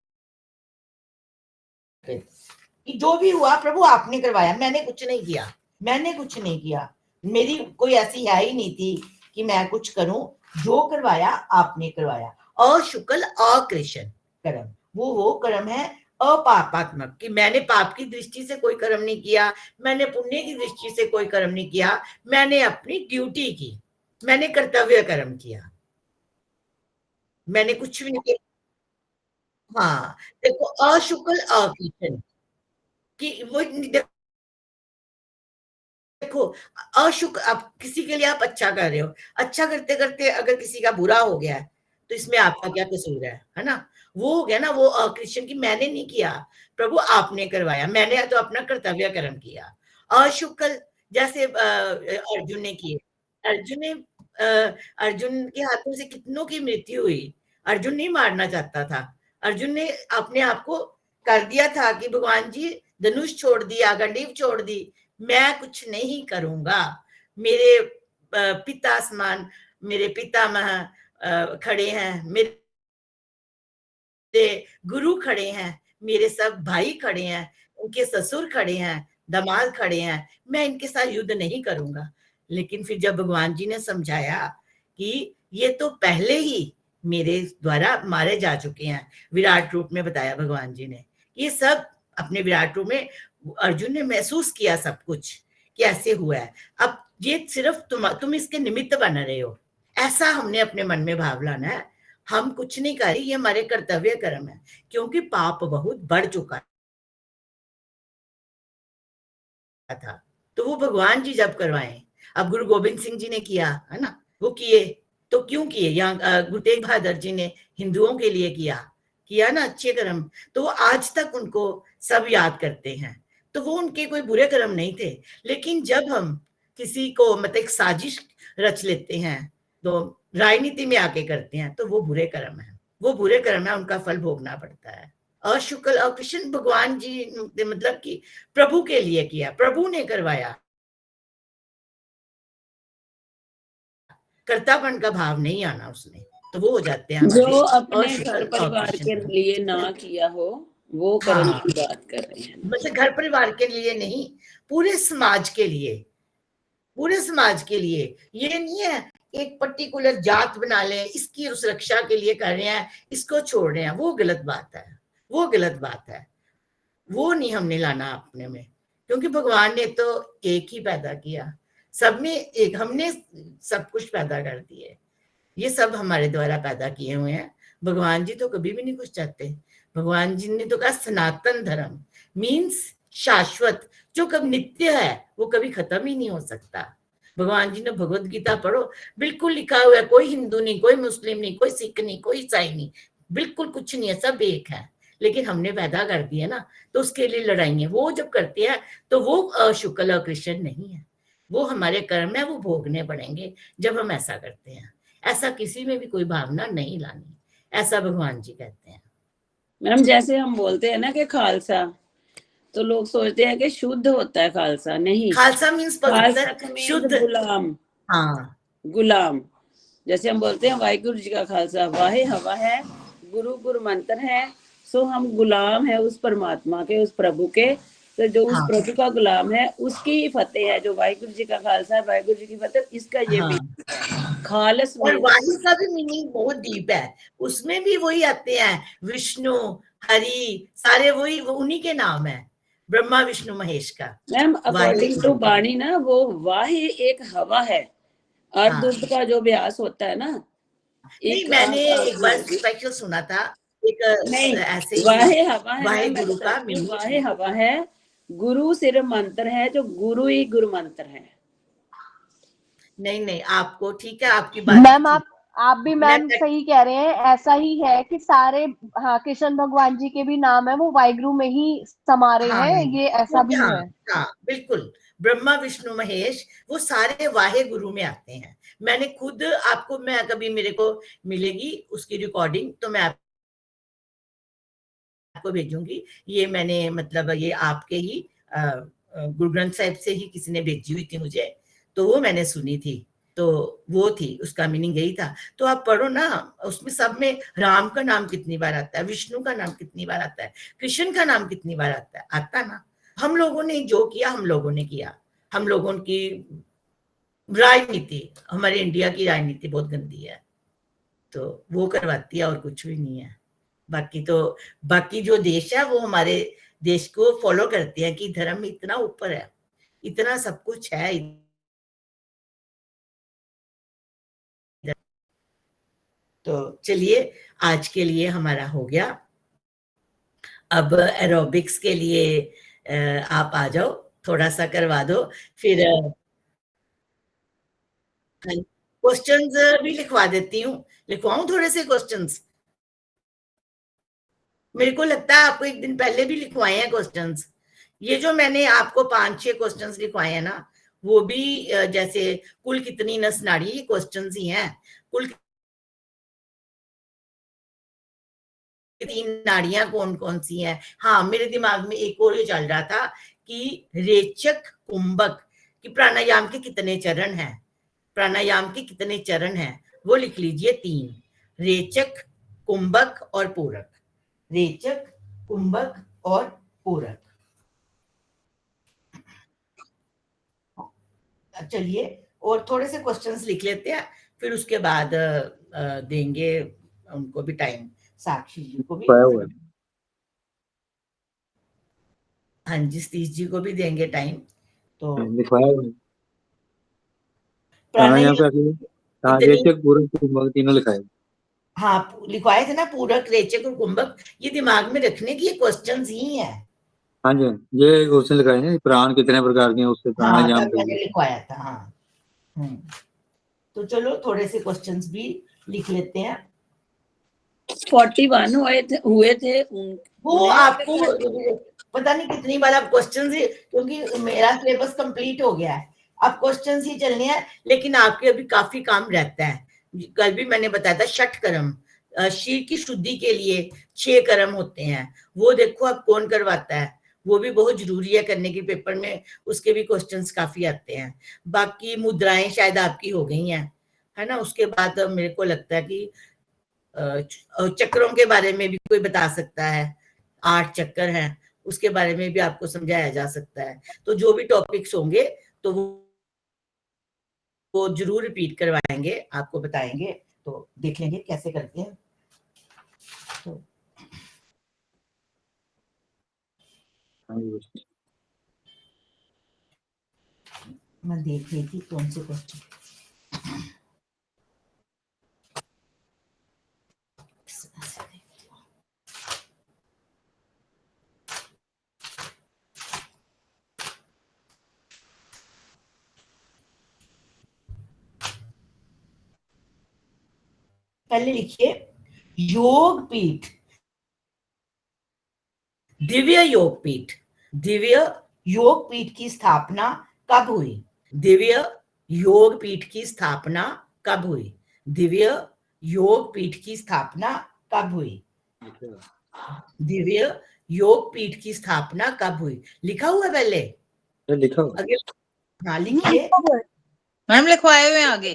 कि जो भी हुआ प्रभु आपने करवाया, मैंने कुछ नहीं किया, मैंने कुछ नहीं किया, मेरी कोई ऐसी है ही नहीं थी कि मैं कुछ करूं, जो करवाया आपने करवाया। अशुक्ल अकृष्ण कर्म, वो कर्म है अपापात्मक, कि मैंने पाप की दृष्टि से कोई कर्म नहीं किया, मैंने पुण्य की दृष्टि से कोई कर्म नहीं किया, मैंने अपनी ड्यूटी की, मैंने कर्तव्य कर्म किया, मैंने कुछ भी नहीं किया। हाँ, देखो अशुक्ल अकृष्ण, कि वो देखो अशुक, आप किसी के लिए आप अच्छा कर रहे हो, अच्छा करते करते अगर किसी का बुरा हो गया है तो इसमें आपका क्या कसूर है ना। वो हो गया ना, वो अकृष्ण की मैंने नहीं किया, प्रभु आपने करवाया, मैंने तो अपना कर्तव्य कर्म किया। अशुक्ल, जैसे अर्जुन ने किए, अर्जुन ने अर्जुन के हाथों से कितनों की मृत्यु हुई, अर्जुन नहीं मारना चाहता था, अर्जुन ने अपने आप को कर दिया था कि भगवान जी धनुष छोड़ दिया, गंडीव छोड़ दी, मैं कुछ नहीं करूंगा, मेरे पिता समान, मेरे पितामह खड़े हैं, मेरे गुरु खड़े हैं, मेरे सब भाई खड़े हैं, उनके ससुर खड़े हैं, दामाद खड़े हैं, मैं इनके साथ युद्ध नहीं करूंगा। लेकिन फिर जब भगवान जी ने समझाया कि ये तो पहले ही मेरे द्वारा मारे जा चुके हैं, विराट रूप में बताया भगवान जी ने, ये सब अपने विराट रूप में अर्जुन ने महसूस किया सब कुछ कि ऐसे हुआ है। अब ये सिर्फ तुम इसके निमित्त बन रहे हो, ऐसा हमने अपने मन में भाव लाना है। हम कुछ नहीं कर रहे, ये हमारे कर्तव्य कर्म है, क्योंकि पाप बहुत बढ़ चुका था। तो वो भगवान जी जब करवाएं, अब गुरु गोविंद सिंह जी ने किया है ना, वो किए, तो क्यों किए? यहाँ गुरु तेग बहादुर जी ने हिंदुओं के लिए किया ना अच्छे कर्म, तो वो आज तक उनको सब याद करते हैं। तो वो उनके कोई बुरे कर्म नहीं थे। लेकिन जब हम किसी को मतलब एक साजिश रच लेते हैं, तो राजनीति में आके करते हैं, तो वो बुरे कर्म है, वो बुरे कर्म है, उनका फल भोगना पड़ता है। अशुक्ल और कृष्ण भगवान जी मतलब कि प्रभु के लिए किया, प्रभु ने करवाया, कर्तापन का भाव नहीं आना उसमें, तो वो हो जाते हैं जो हमारे अपने अशुक्ल घर और परिवार कृष्ण के कर्म। लिए ना किया हो, वो कर्म हाँ, की बात कर रहे हैं। मतलब घर परिवार के लिए नहीं, पूरे समाज के लिए, पूरे समाज के लिए। ये नहीं है एक पर्टिकुलर जात बना ले, इसकी सुरक्षा के लिए कर रहे हैं, इसको छोड़ रहे हैं, वो गलत बात है, वो गलत बात है, वो नहीं हमने लाना अपने में। क्योंकि भगवान ने तो एक ही पैदा किया, सब में एक, हमने सब कुछ पैदा कर दिए, ये सब हमारे द्वारा पैदा किए हुए हैं। भगवान जी तो कभी भी नहीं कुछ चाहते। भगवान जी ने तो कहा सनातन धर्म मीन्स शाश्वत, जो कब नित्य है, वो कभी खत्म ही नहीं हो सकता। भगवान जी ने भगवत गीता पढ़ो, बिल्कुल लिखा हुआ है, कोई हिंदू नहीं, कोई मुस्लिम नहीं, कोई सिख नहीं, कोई ईसाई नहीं, बिल्कुल कुछ नहीं है, सब एक है। लेकिन हमने पैदा कर दिया ना, तो उसके लिए लड़ाई है। वो जब करते हैं तो वो शुक्ल और कृष्ण नहीं है, वो हमारे कर्म है, वो भोगने पड़ेंगे जब हम ऐसा करते हैं। ऐसा किसी में भी कोई भावना नहीं लानी, ऐसा भगवान जी कहते हैं। मैडम जैसे हम बोलते हैं ना कि खालसा, तो लोग सोचते हैं कि शुद्ध होता है खालसा, नहीं। खालसा मीन्स पवित्र, खालसा शुद्ध। गुलाम, हाँ, गुलाम। जैसे हम बोलते हैं वाहिगुरु जी का खालसा, वाहे हवा है, गुरु गुरु मंत्र है, सो हम गुलाम है उस परमात्मा के, उस प्रभु के। तो जो उस हाँ, प्रभु का गुलाम है, उसकी ही फतेह है। जो वाहिगुरु जी का खालसा है, वाहिगुरु जी की फतेह, इसका ये भी हाँ। खालस और में। वाही का भी मीनिंग बहुत डीप है, उसमें भी वही आते हैं, विष्णु, हरि, सारे वही, वो उन्हीं के नाम है, ब्रह्मा विष्णु महेश का। मैम अकॉर्डिंग टू वाहिगुरु, बाणी ना, वो वाही एक हवा है, और हाँ। दुर्द का जो अभ्यास होता है ना, नहीं, एक मैंने एक बार स्पेशल सुना था, एक नहीं, ऐसे ही वाहे हवा है वाहे मैम, मैं गुरु का बताती हूँ। वाहे मीनिंग। हवा है, गुरु सिर्फ मंत्र है, जो गुरु ही गुरु मंत्र है। नहीं नहीं, आपको ठीक है, आपकी बात मैम ठीक, आप भी मैं मैम सही कह रहे हैं, ऐसा ही है कि सारे, हाँ, कृष्ण भगवान जी के भी नाम है, वो वाहिगुरु में ही समा रहे हाँ, हैं, ये ऐसा भी हाँ, है। हाँ, बिल्कुल, ब्रह्मा विष्णु महेश वो सारे वाहे गुरु में आते हैं। मैंने खुद आपको, मैं कभी मेरे को मिलेगी उसकी रिकॉर्डिंग, तो मैं आपको भेजूंगी। ये मैंने मतलब ये आपके ही गुरु ग्रंथ साहिब से ही किसी ने भेजी हुई थी मुझे, तो वो मैंने सुनी थी, तो वो थी, उसका मीनिंग यही था। तो आप पढ़ो ना, उसमें सब में राम का नाम कितनी बार आता है, विष्णु का नाम कितनी बार आता है, कृष्ण का नाम कितनी बार आता ना। हम लोगों ने जो किया, हम लोगों ने किया, हम लोगों की राजनीति, हमारे इंडिया की राजनीति बहुत गंदी है, तो वो करवाती है, और कुछ भी नहीं है। बाकी तो बाकी जो देश है, वो हमारे देश को फॉलो करते हैं कि धर्म इतना ऊपर है, इतना सब कुछ है। तो चलिए, आज के लिए हमारा हो गया। अब एरोबिक्स के लिए आप आ जाओ, थोड़ा सा करवा दो, फिर क्वेश्चंस भी लिखवा देती हूँ, लिखवाऊं थोड़े से क्वेश्चंस? मेरे को लगता है आपको एक दिन पहले भी लिखवाए हैं क्वेश्चंस। ये जो मैंने आपको 5-6 क्वेश्चंस लिखवाए हैं ना, वो भी जैसे कुल कितनी नस नाड़ी, ये क्वेश्चंस ही हैं। कुल 3 नाड़ियां कौन कौन सी हैं? हाँ, मेरे दिमाग में एक और ये चल रहा था कि रेचक, कुंभक, कि प्राणायाम के कितने चरण हैं, प्राणायाम के कितने चरण हैं, वो लिख लीजिए 3, रेचक, कुंभक और पूरक। रेचक, कुंभक और पूरक। चलिए, और थोड़े से क्वेश्चंस लिख लेते हैं, फिर उसके बाद देंगे उनको भी टाइम, साक्षी जी को भी, हाँ जी, सतीश जी को भी देंगे टाइम। तो लिखवाया हुआ है। प्राणायाम, प्राणायाम का हाँ, इतनी रेचक पूरक कुंभक तीनों लिखा है। हाँ लिखवाए थे ना, पूरक, रेचक और कुंभक। ये दिमाग में रखने की क्वेश्चन ही है। हाँ जी, ये क्वेश्चन लिखा है ना, प्राण कितने प्रकार के हैं, उससे हाँ प्राणायाम तब मैंने करिए। लिखवाया था। हाँ तो चलो थोड़े से क्वेश्चंस भी लिख लेते हैं। 41 हुए थे वो आपको पता नहीं कितनी बार आप क्वेश्चन ही, क्योंकि मेरा सिलेबस कंप्लीट हो गया है, अब क्वेश्चन ही चलने हैं, लेकिन आपके अभी काफी काम रहता है। कल भी मैंने बताया था षट कर्म, शरीर की शुद्धि के लिए 6 कर्म होते हैं, वो देखो अब कौन करवाता है, वो भी बहुत जरूरी है करने की, पेपर में उसके भी क्वेश्चंस काफी आते हैं। बाकी मुद्राएं शायद आपकी हो गई हैं, है ना। उसके बाद मेरे को लगता है कि चक्रों के बारे में भी कोई बता सकता है, 8 चक्कर हैं, उसके बारे में भी आपको समझाया जा सकता है। तो जो भी टॉपिक्स होंगे तो वो जरूर रिपीट करवाएंगे, आपको बताएंगे, तो देख लेंगे कैसे करते हैं। तो मैं देख रही थी कौन से क्वेश्चन। पहले लिखिए योग पीठ, दिव्य योग पीठ। दिव्य योग पीठ की स्थापना कब हुई? दिव्य योग पीठ की स्थापना कब हुई? दिव्य योग पीठ की स्थापना कब हुई? दिव्य योग पीठ की स्थापना कब हुई? लिखा हुआ है पहले? लिखा हुआ आगे हाँ लिखिए मैम, लिखवाए हुए आगे।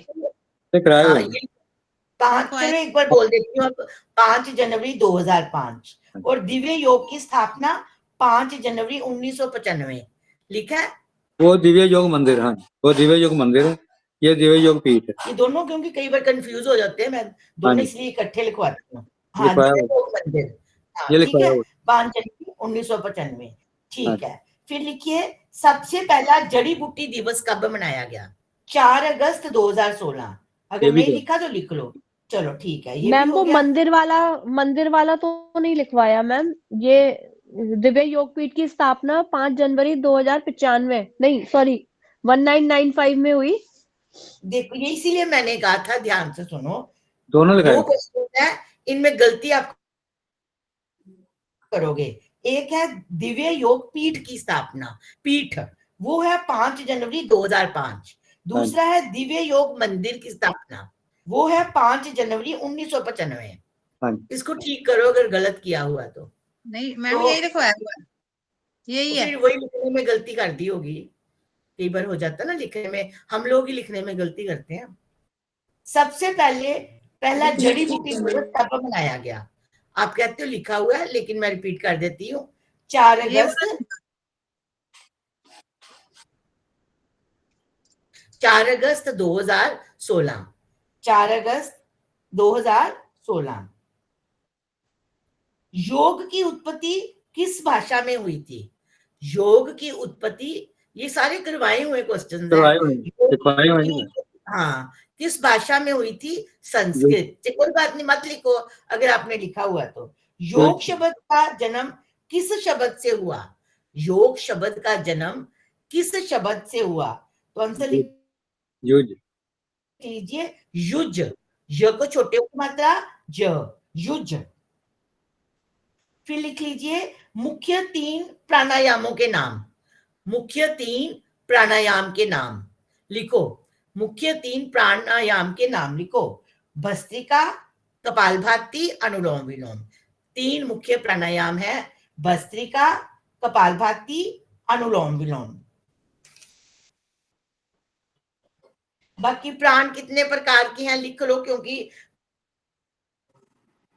कराए हाँ, हुए। ये 5, चलो एक बार बोल देती हूँ अब। 5 जनवरी 2005 और दिव्य योग की स्थापना 5 जनवरी 1995 लिखा है। वो दिव्य योग मंदिर, हाँ वो दिव्य योग मंदिर है, ये दिव्य योग पीठ है। ये दोनों क्योंकि कई बार कंफ्यूज हो जाते हैं, मैं दोनों इसलिए इकट्ठे लिखवाती हूँ। हाँ लिखवाया दिव्य हुआ, योग मंदिर, हाँ ये ठीक लिखवाया है, हुआ। 5 जनवरी 1995 ठीक हाँ। है। फिर लिखिए सबसे पहला जड़ी बूटी दिवस कब मनाया गया? 4 अगस्त 2016। अगर ये भी नहीं तो लिखा तो लिख लो। चलो ठीक है, ये भी मैम हो वो गया। मंदिर वाला तो नहीं लिखवाया मैम। ये दिव्य योगपीठ की स्थापना 5 जनवरी 2095 नहीं सॉरी 1995 में हुई। देखो ये इसीलिए मैंने कहा था, ध्यान से सुनो, दोनों लिखाए 2 क्वेश्चन है, इनमें गलती आप करोगे। एक है दिव्य योग पीठ की स्थापना, पीठ वो है 5 जनवरी 2005। दूसरा है दिव्य योग मंदिर की स्थापना, वो है 5 जनवरी 1995। इसको ठीक करो अगर गलत किया हुआ तो। नहीं मैम, तो यही लिखवाया हुआ है, यही है। फिर वही लिखने में गलती कर दी होगी, कई बार हो जाता है ना लिखने में, हम लोग ही लिखने में गलती करते हैं। सबसे पहला जड़ी बूटी दिवस कब मनाया गया? आप कहते हो लिखा हुआ है, लेकिन मैं रिपीट कर देती हूँ। 4 अगस्त 4 अगस्त 2016। 4 अगस्त 2016। योग की उत्पत्ति किस भाषा में हुई थी? योग की उत्पत्ति, ये सारे करवाए हुए क्वेश्चन हैं। हाँ किस भाषा में हुई थी? संस्कृत। कोई बात नहीं, मत लिखो अगर आपने लिखा हुआ तो। योग शब्द का जन्म किस शब्द से हुआ? योग शब्द का जन्म किस शब्द से हुआ? तो आंसर लिख लीजिए युज। य को छोटे की मात्रा ज, युज। फिर लिख लीजिए मुख्य 3 प्राणायामों के नाम। मुख्य 3 प्राणायाम के नाम लिखो। मुख्य 3 प्राणायाम के नाम लिखो। भस्त्रिका, कपालभाति, अनुलोम विलोम। 3 मुख्य प्राणायाम है, भस्त्रिका, कपालभाति, अनुलोम विलोम। बाकी प्राण कितने प्रकार के हैं लिख लो, क्योंकि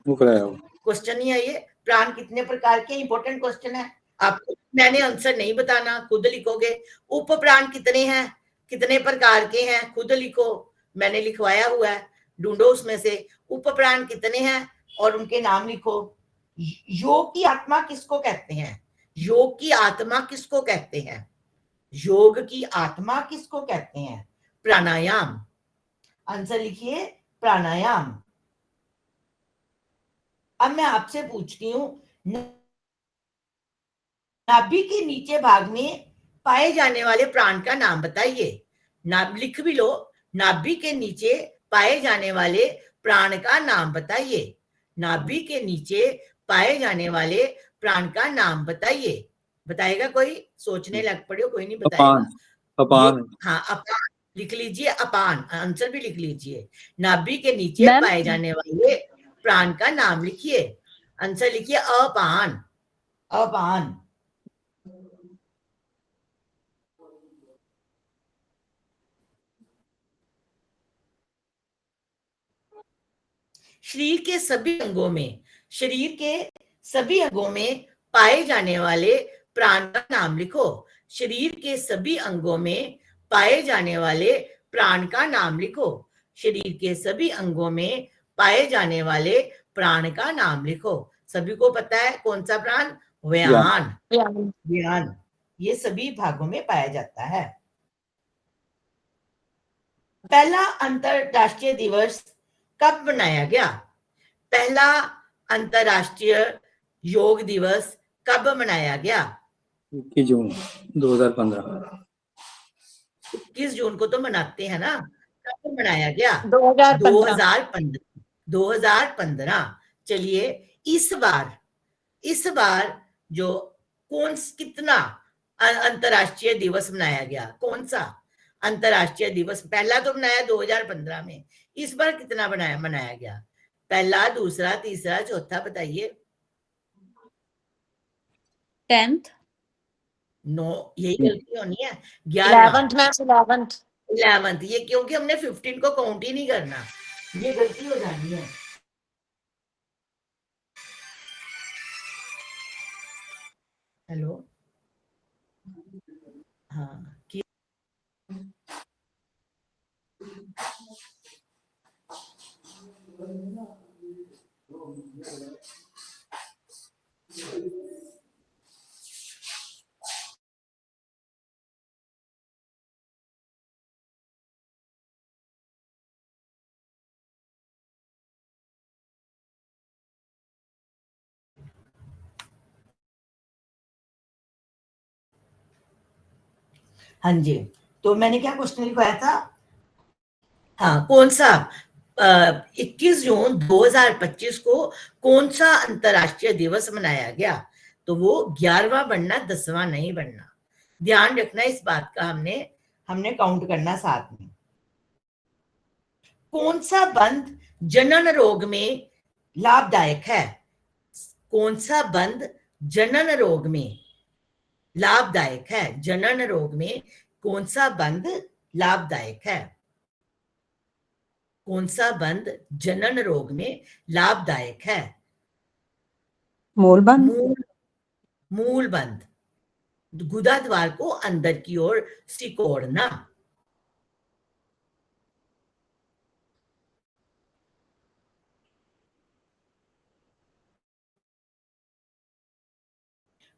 क्वेश्चन ही है ये, प्राण कितने प्रकार के, इंपॉर्टेंट क्वेश्चन है। आपको मैंने आंसर नहीं बताना, खुद लिखोगे। उप प्राण कितने हैं, कितने प्रकार के हैं, खुद लिखो, मैंने लिखवाया हुआ है, ढूंढो उसमें से उप प्राण कितने हैं और उनके नाम लिखो। योग की आत्मा किसको कहते हैं? योग की आत्मा किसको कहते हैं? योग की आत्मा किसको कहते हैं? प्राणायाम। आंसर लिखिए प्राणायाम। अब मैं आपसे पूछती हूँ, नाभि के नीचे भाग में पाए जाने वाले प्राण का नाम बताइए। नाभ लिख भी लो, नाभि के नीचे पाए जाने वाले प्राण का नाम बताइए। नाभि के नीचे पाए जाने वाले प्राण का नाम बताइए। बताएगा कोई? सोचने लग पड़े हो, कोई नहीं बताएगा। अपान। हाँ, अपान लिख लीजिए, अपान आंसर भी लिख लीजिए। नाभि के नीचे मैम? पाए जाने वाले प्राण का नाम लिखिए। आंसर लिखिए अपान। अपान। शरीर के सभी अंगों में, शरीर के सभी अंगों में पाए जाने वाले प्राण का नाम लिखो। शरीर के सभी अंगों में पाए जाने वाले प्राण का नाम लिखो। शरीर के सभी अंगों में पाए जाने वाले प्राण का नाम लिखो। सभी को पता है कौन सा प्राण? व्यान। व्यान ये सभी भागों में पाया जाता है। पहला अंतरराष्ट्रीय दिवस कब मनाया गया? पहला अंतरराष्ट्रीय योग दिवस कब मनाया गया? 21 जून 2015। 21 जून को तो मनाते हैं ना, कब मनाया गया? 2015। 2015। चलिए इस बार जो कितना अंतरराष्ट्रीय दिवस मनाया गया? कौन सा अंतरराष्ट्रीय दिवस? पहला तो मनाया 2015 में, इस बार कितना मनाया गया? पहला, दूसरा, तीसरा, चौथा बताइए। 10th। नो, यही गलती होनी है। 11th। ये क्योंकि हमने 15 को काउंट ही नहीं करना, ये गलती हो जानी है। हेलो, हाँ हाँ जी, तो मैंने क्या क्वेश्चन लिखवाया था? हाँ, कौन सा 21 जून 2025 को कौन सा अंतरराष्ट्रीय दिवस मनाया गया? तो वो 11वां बनना, 10वां नहीं बनना। ध्यान रखना इस बात का, हमने काउंट करना साथ में। कौन सा बंद जनन रोग में लाभदायक है? कौन सा बंद जनन रोग में लाभदायक है? जनन रोग में कौन सा बंद लाभदायक है? कौन सा बंद जनन रोग में लाभदायक है? मूल बंद, गुदा द्वार को अंदर की ओर सिकोड़ना।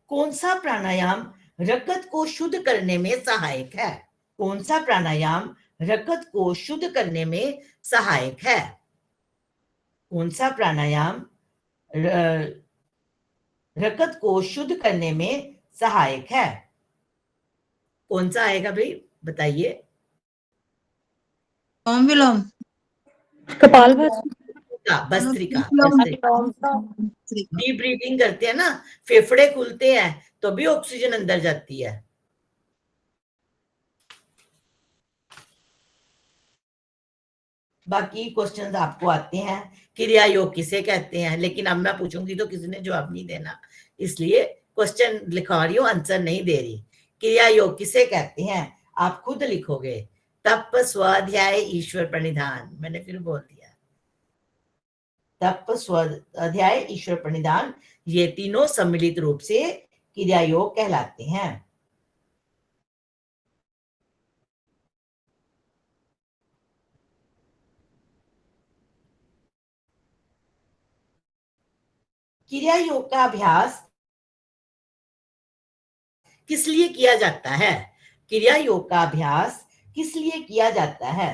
कौन सा प्राणायाम रक्त को शुद्ध करने में सहायक है? कौन सा प्राणायाम रक्त को शुद्ध करने में सहायक है? कौन सा प्राणायाम रक्त को शुद्ध करने में सहायक है? कौन सा आएगा भाई, बताइए। ओम विलोम। भस्त्रिका। डीप ब्रीथिंग करते हैं ना, फेफड़े खुलते हैं तो भी ऑक्सीजन अंदर जाती है। बाकी क्वेश्चंस आपको आते हैं। क्रिया योग किसे कहते हैं? लेकिन अब मैं पूछूंगी तो किसी ने जवाब नहीं देना, इसलिए क्वेश्चन लिखवा रही हूँ, आंसर नहीं दे रही। क्रिया योग किसे कहते हैं? आप खुद लिखोगे। तप, स्वाध्याय, ईश्वर प्रणिधान। मैंने फिर बोल दिया, तप, स्वाध्याय, ईश्वर प्रणिधान, ये तीनों सम्मिलित रूप से क्रिया योग कहलाते हैं। क्रिया योग का अभ्यास किस लिए किया जाता है? क्रिया योग का अभ्यास किस लिए किया जाता है?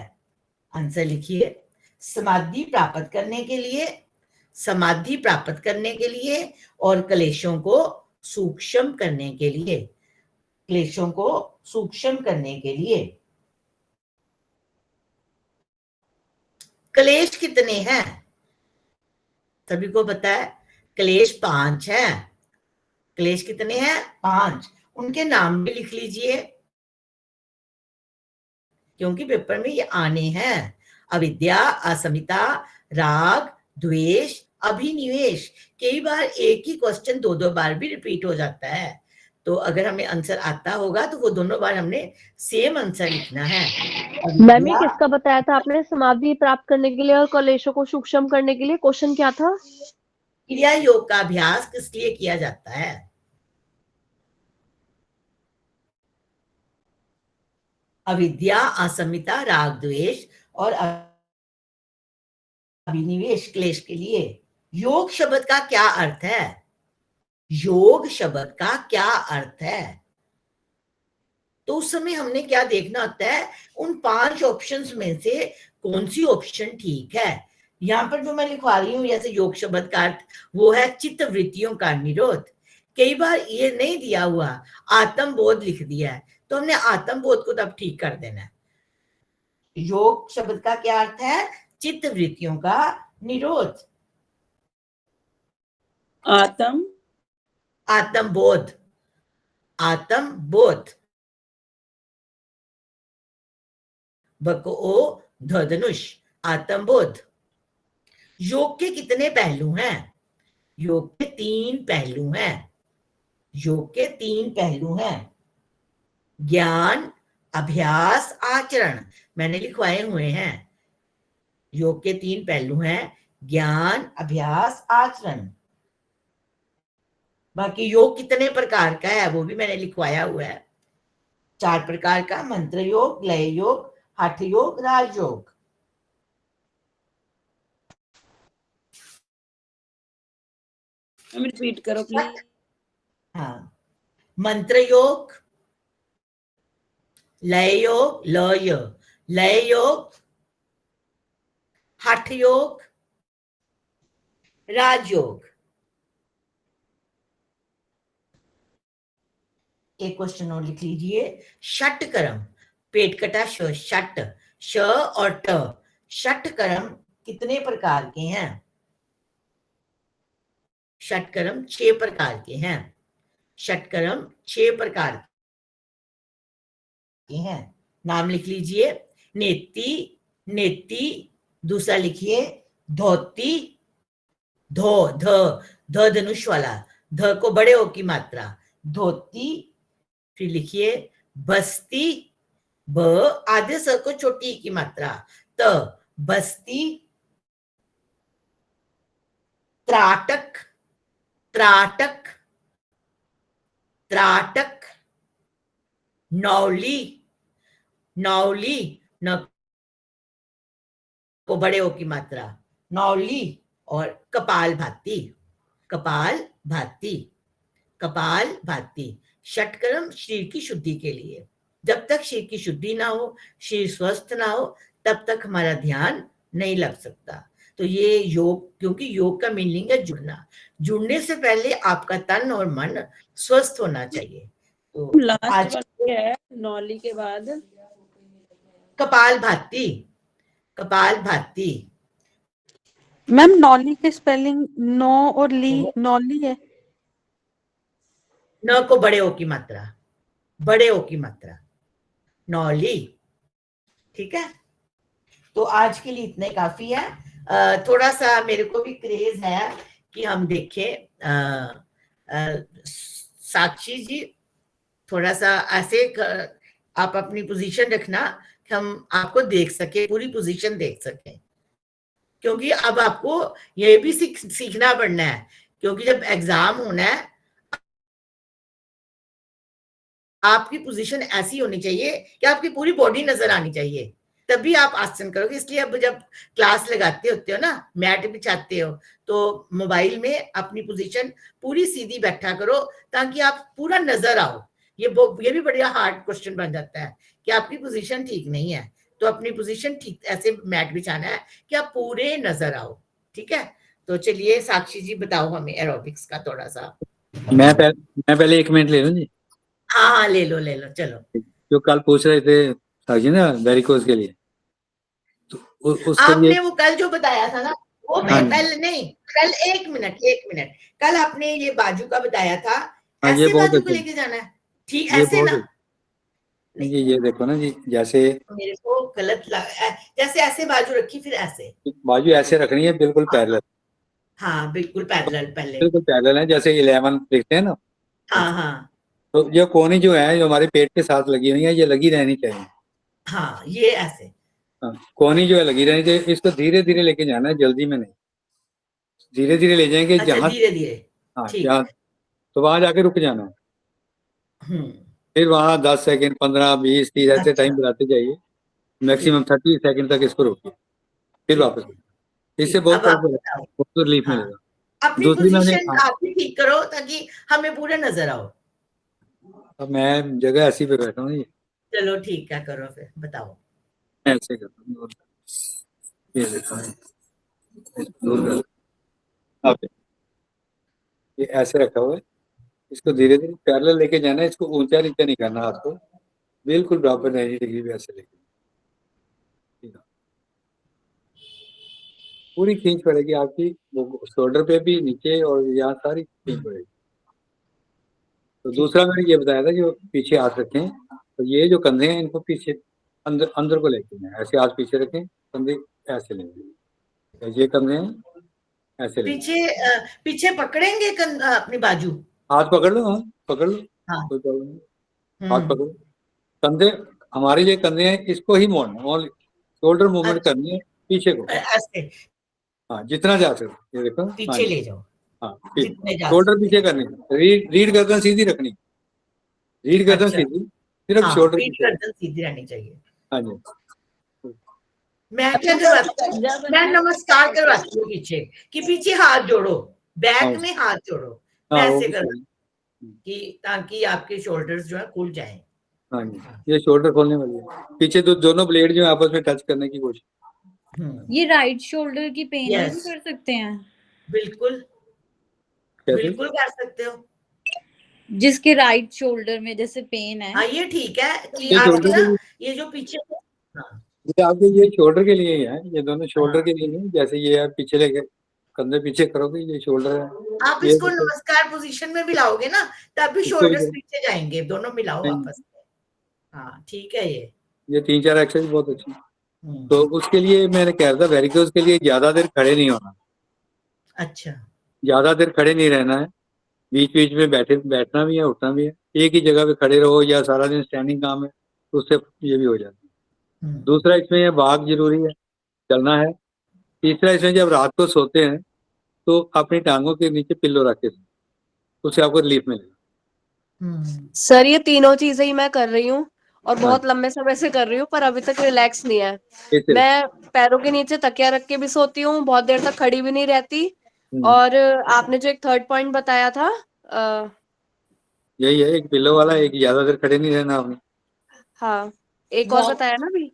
आंसर लिखिए। समाधि प्राप्त करने के लिए, समाधि प्राप्त करने के लिए और क्लेशों को सूक्ष्म करने के लिए, क्लेशों को सूक्ष्म करने के लिए। क्लेश कितने हैं सभी को पता है? क्लेश 5 है। क्लेश कितने हैं? 5। उनके नाम भी लिख लीजिए क्योंकि पेपर में ये आने हैं। अविद्या, असमिता, राग, द्वेष, अभिनिवेश। कई बार एक ही क्वेश्चन 2-2 बार भी रिपीट हो जाता है, तो अगर हमें आंसर आता होगा तो वो दोनों बार हमने सेम आंसर लिखना है। मैम ये किसका बताया था आपने? समाधि प्राप्त करने के लिए और क्लेशों को सूक्ष्म करने के लिए। क्वेश्चन क्या था? क्रिया योग का अभ्यास किस लिए किया जाता है? अविद्या, असमिता, राग, द्वेष और अभिनिवेश, क्लेश के लिए। योग शब्द का क्या अर्थ है? योग शब्द का क्या अर्थ है? तो उस समय हमने क्या देखना होता है? उन 5 ऑप्शंस में से कौन सी ऑप्शन ठीक है। यहाँ पर जो मैं लिखवा रही हूँ जैसे योग शब्द का अर्थ, वो है चित्त वृत्तियों का निरोध। कई बार ये नहीं दिया हुआ, आत्मबोध लिख दिया है, तो हमने आत्मबोध को तब ठीक कर देना है। योग शब्द का क्या अर्थ है? चित्त वृत्तियों का निरोध। आत्मबोध, आत्मबोध। बको धनुष, आत्मबोध। योग के कितने पहलू हैं? योग के 3 पहलू हैं। योग के 3 पहलू हैं। ज्ञान, अभ्यास, आचरण। मैंने लिखवाए हुए हैं। योग के 3 पहलू हैं, ज्ञान, अभ्यास, आचरण। बाकी योग कितने प्रकार का है वो भी मैंने लिखवाया हुआ है। 4 प्रकार का, मंत्र योग, लय योग, हठ योग, राजयोग। रिपीट करो प्लीज। हाँ, मंत्र योग, लय योग, लय योग, हठ योग, राजयोग। एक क्वेश्चन और लिख लीजिए। षट कर्म, पेट कटा श, षट, श और ट, षट कर्म कितने प्रकार के हैं? षट कर्म 6 प्रकार के हैं। षट कर्म 6 प्रकार के हैं। नाम लिख लीजिए। नेति, नेति। दूसरा लिखिए धोती, ध धनुष वाला, ध को बड़े ओ की मात्रा, धोती। फिर लिखिए बस्ती, ब आधे स को छोटी की मात्रा, त, बस्ती। त्राटक, त्राटक, त्राटक। नौली, नौली, न को बड़े ओ की मात्रा, नौली। और कपाल भाती, कपाल भाती, कपाल भाती। षटकर्म शरीर की शुद्धि के लिए। जब तक शरीर की शुद्धि ना हो, शरीर स्वस्थ ना हो, तब तक हमारा ध्यान नहीं लग सकता। तो ये योग, क्योंकि योग का मीनिंग है जुड़ना। जुड़ने से पहले आपका तन और मन स्वस्थ होना चाहिए। तो लास्ट है नौली के बाद कपाल भाती, कपाल भाती। मैम नौली की स्पेलिंग नो और ली, नौली है। न को बड़े ओ की मात्रा, बड़े ओ की मात्रा, नौली। ठीक है, तो आज के लिए इतने काफी है। थोड़ा सा मेरे को भी क्रेज है कि हम देखें। साक्षी जी थोड़ा सा ऐसे आप अपनी पोजीशन रखना कि हम आपको देख सके, पूरी पोजीशन देख सके, क्योंकि अब आपको ये भी सीखना पड़ना है। क्योंकि जब एग्जाम होना है, आपकी पोजीशन ऐसी होनी चाहिए कि आपकी पूरी बॉडी नजर आनी चाहिए, तभी आप आसन करोगे। इसलिए अब जब क्लास लगाते होते हो ना, मैट बिछाते हो, तो मोबाइल में अपनी पोजीशन पूरी सीधी बैठा करो ताकि आप पूरा नजर आओ। ये भी बढ़िया हार्ड क्वेश्चन बन जाता है कि आपकी पोजीशन ठीक नहीं है, तो अपनी पोजीशन ठीक ऐसे मैट बिछाना है कि आप पूरे नजर आओ, ठीक है। तो चलिए साक्षी जी बताओ हमें एरोबिक्स का थोड़ा सा। मैं पहले 1 मिनट ले लूं जी, हाँ ले लो चलो। जो कल पूछ रहे थे साक्षी ना वेरिकोज के लिए, तो उसके लिए आपने वो कल जो बताया था ना, वो हाँ पहले नहीं, कल 1 मिनट, कल आपने ये बाजू का बताया था, हाँ, ये ऐसे बहुत बाजू को अच्छा, लेके जाना है, ठीक ये ऐसे बहुत ना। नहीं जी, ये देखो ना जी, जैसे मेरे को गलत लगा, जैसे ऐसे बाजू रखी फिर ऐसे, बाजू ऐसे रखनी है, बिल्कुल पैरेलल, हाँ बिल्कुल पैरेलल पहले, बिल्कुल पैरेलल है, जैसे 11 लिखते हैं ना। हाँ तो ये कोनी जो है, जो हमारे पेट के साथ लगी हुई है, ये लगी रहनी चाहिए। हाँ, ये ऐसे, हाँ, कोनी जो है लगी रहनी चाहिए। इसको धीरे धीरे लेके जाना है, जल्दी में नहीं, धीरे धीरे ले जाएंगे अच्छा जहां, धीरे धीरे, हाँ ठीक, जहाँ, तो वहां जाके रुक जाना है। हम्म, फिर वहां 10 सेकंड, 15, 20, 30 ऐसे अच्छा टाइम बढ़ाते जाइए, मैक्सिमम 30 सेकंड तक इसको रोकिए, फिर ठीक वापस है, इससे ठीक, बहुत अब आप फर्क बताओ। बहुत रिलीफ हाँ, मिलेगा। अपनी दूसरी मैंने, पोजीशन हाँ, आप ही ठीक करो ताकि हमें पूरा नजर आओ। अब मैं जगह ऐसी पे बैठा हूँ जी, चलो ठीक है, करो फिर बताओ। मैं ऐसे करता हूँ, ये देखो, अब ये ऐसे रखा हुआ है, इसको धीरे धीरे पैरेलल लेके जाना है, इसको ऊंचा नीचा नहीं करना, हाथ को बिल्कुल बराबर 90 डिग्री पे ऐसे लेके, ठीक है। पूरी खींच पड़ेगी आपकी, वो शोल्डर पे भी, नीचे और यहाँ सारी खींच पड़ेगी। तो दूसरा मैंने ये बताया था जो पीछे हाथ रखें, तो ये जो कंधे हैं इनको पीछे अंदर अंदर को लेके जाए, ऐसे हाथ पीछे रखें, कंधे ऐसे लेंगे, तो ये कंधे हैं ऐसे लेंगे, पीछे पकड़ेंगे अपनी बाजू, हाथ पकड़ लो, हाँ पकड़ लो, हाँ, कोई प्रॉब्लम नहीं, हाथ पकड़ो, हम्म, कंधे, हमारे ये कंधे हैं इसको ही मोड़ना, और शोल्डर मूवमेंट अच्छा, करनी है पीछे को, ऐसे हाँ जितना जा सके, ये देखो, हाँ पीछे ले जाओ, हाँ ठीक, जितने जा शोल्डर सकते पीछे हैं। करनी है, रीड गर्दन सीधी रखनी, रीड गर्दन अच्छा, सीधी, सिर्फ हाँ शोल्डर पीठ पीछे, गर्दन सीधी रहनी चाहिए। हाँ जी, मैं क्या करवाती हूँ, मैं नमस्कार करवाती हूँ पीछे, कि पीछे हाथ जोड़ो, हाँ बैक में हाथ जोड़ो, मैं हाँ, वो ऐसे भी कर, सही कि ताकि आपके शोल्डर्स जो है खुल जाएं। है। हाँ जी, ये शोल्डर खोलने वाली है, पीछे तो दोनों ब्लेड जो है आपस में टच करने की कोशिश, ये राइट शोल्डर की पेन में भी यस, कर सकते हैं? बिल्कुल कैसे, बिल्कुल कर सकते हो। जिसके राइट शोल्डर में जैसे पेन है। हाँ ये ठीक है कि ये आपके शोल्डर ना, के लिए, ये जो पीछे, हाँ ये आपके ये शोल्डर के लिए ही है, ये दोनों शोल्डर हाँ, के लिए नहीं, जैसे ये आप पीछे लेके कंधे पीछे करोगे, ये शोल्डर है, आप ये इसको देखो, नमस्कार पोजीशन में भी लाओगे ना, तब भी इसको भी शोल्डर्स करो, पीछे जाएंगे, दोनों मिलाओ नहीं, आपस में। हाँ ठीक है ये 3-4 एक्सरसाइज बहुत अच्छी है। हम्म, तो उसके लिए मैंने कह रहा था, वेरिकोज के लिए ज्यादा देर खड़े नहीं होना, अच्छा, ज्यादा देर खड़े नहीं रहना है, बीच बीच में बैठना भी है, उठना भी है, एक ही जगह पे खड़े रहो या सारा दिन स्टैंडिंग काम है, तो उससे ये भी हो जाता है। दूसरा इसमें ये भाग जरूरी है, चलना है। तीसरा इसमें जब रात को सोते हैं तो अपनी टांगों के नीचे पिल्लो रख के सोएं, उससे आपको रिलीफ मिलेगा। सर ये तीनों चीजें ही मैं कर रही हूँ और हाँ, बहुत लंबे समय से कर रही हूँ, पर अभी तक रिलैक्स नहीं है। ऐसे मैं पैरों के नीचे तकिया रख के भी सोती हूँ, बहुत देर तक खड़ी भी नहीं रहती। और आपने जो एक थर्ड पॉइंट बताया था, यही है, एक पिल्लो वाला, एक ज्यादा देर खड़े नहीं रहना आपने, हाँ एक और वॉक, बताया ना अभी,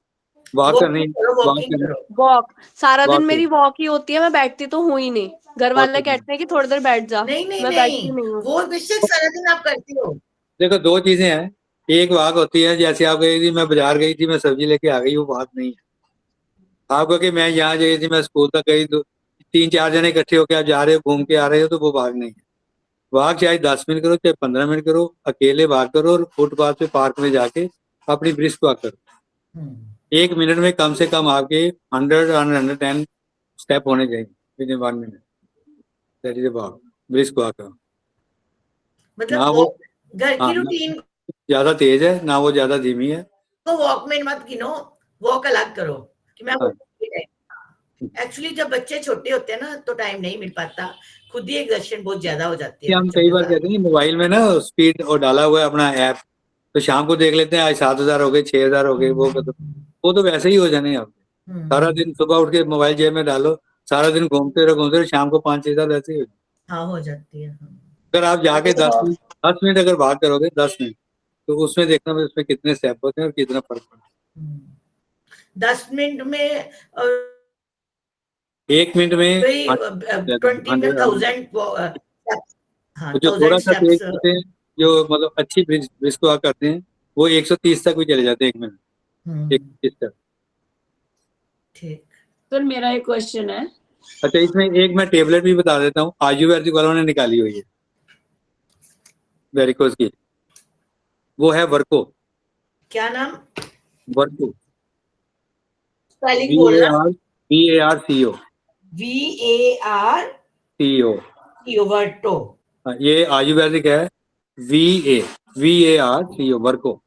वॉक करनी, वॉकिंग करो, वॉक वॉकिंग करनी, करो। वॉक। सारा दिन वॉक मेरी करनी, वॉक ही होती है, मैं बैठती तो हूँ ही नहीं। घर वॉक वाले करनी। कहते हैं कि थोड़ी देर बैठ जा, नहीं नहीं मैं नहीं, बैठती नहीं हूँ। वो बेशक सारा दिन आप करती हो। देखो दो चीजें हैं, एक वॉक होती है, जैसे आप गई थी, मैं बाजार गई थी, मैं सब्जी लेके आ गई, वो वॉक नहीं है। आपको कि मैं यहाँ गई थी, मैं स्कूल तक गई, तो 3-4 जने इकट्ठे होकर आप जा रहे हो, घूम के आ रहे हो, तो वो वॉक नहीं है। वॉक चाहे 10 मिनट करो, चाहे 15 मिनट करो, अकेले वॉक करो, और फुटपाथ पे पार्क में जाके अपनी ब्रिस्क वॉक करो। 1 मिनट में कम से कम आपके 100-110 स्टेप होने चाहिए with in 1 minute, that is a walk, brisk walk करो। मतलब ना वो, वॉक, घर हाँ, की ना रूटीन ज्यादा तेज है, ना वो ज्यादा धीमी है। को वॉक में मत गिनो, वॉक अलग करो कि मैं हाँ, एक्चुअली जब बच्चे छोटे होते हैं ना तो टाइम नहीं मिल पाता, खुद ही एग्जर्शन बहुत ज्यादा हो जाती कि है हम बच्चों कई के बार साथ। कहते हैं मोबाइल में ना स्पीड और डाला हुआ है अपना ऐप, तो शाम को देख लेते हैं आज 7,000 हो गए, 6,000 हो गए, वो तो वैसे ही हो जाने हैं आपके। सारा दिन सुबह उठ के मोबाइल जेब में डालो, सारा दिन घूमते रहो, शाम को 5-6,000 वैसे ही हो जाए। हाँ हो जाती है। अगर आप जाके 10 मिनट अगर बात करोगे, 10 मिनट, तो उसमें देखना भी उसमें कितने स्टेप होते हैं और कितना फर्क पड़ता है। 10 मिनट में 1 मिनट में 20,000 हाँ, जो थोड़ा 1000 सा तेज स्टेप्स। करते हैं, जो मतलब अच्छी ब्रिस्क वॉक करते हैं, वो 130 तक भी चले जाते हैं 1 मिनट, 130 तक। ठीक। सर मेरा एक क्वेश्चन है। अच्छा, इसमें एक मैं टेबलेट भी बता देता हूँ, आयुर्वेदिक वालों ने निकाली हुई है वेरिकोज की, वो है वर्को। क्या नाम? वर्को, स्पेलिंग बोलना। VARCO। VARCO, verto. ये आयुर्वेदिक है, VARCO, वर्को।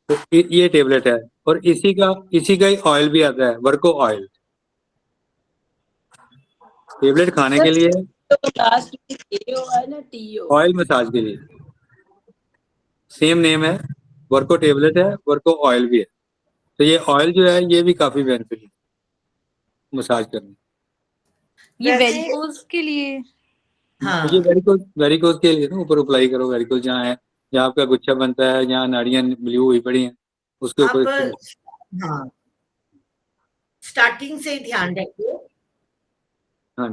तो ये टेबलेट है, और इसी का ही ऑयल भी आता है, वर्को ऑयल। टेबलेट खाने के लिए, तो लास्ट में AO है ना TO? ऑयल मसाज के लिए, सेम नेम है, वर्को टेबलेट है, वर्को ऑयल भी है। तो ये ऑयल जो है ये भी काफी बेनिफिट है मसाज करने। ये वैसे- वेरिकोज के लिए। हाँ, ये वेरिकोज के लिए ना, ऊपर अप्लाई करो, वेरिकोज जहाँ है, जहाँ आपका गुच्छा बनता है, जहाँ नाड़ियां ब्लू हुई पड़ी हैं, उसके आप ऊपर। हाँ स्टार्टिंग से ही ध्यान रखिए। हाँ,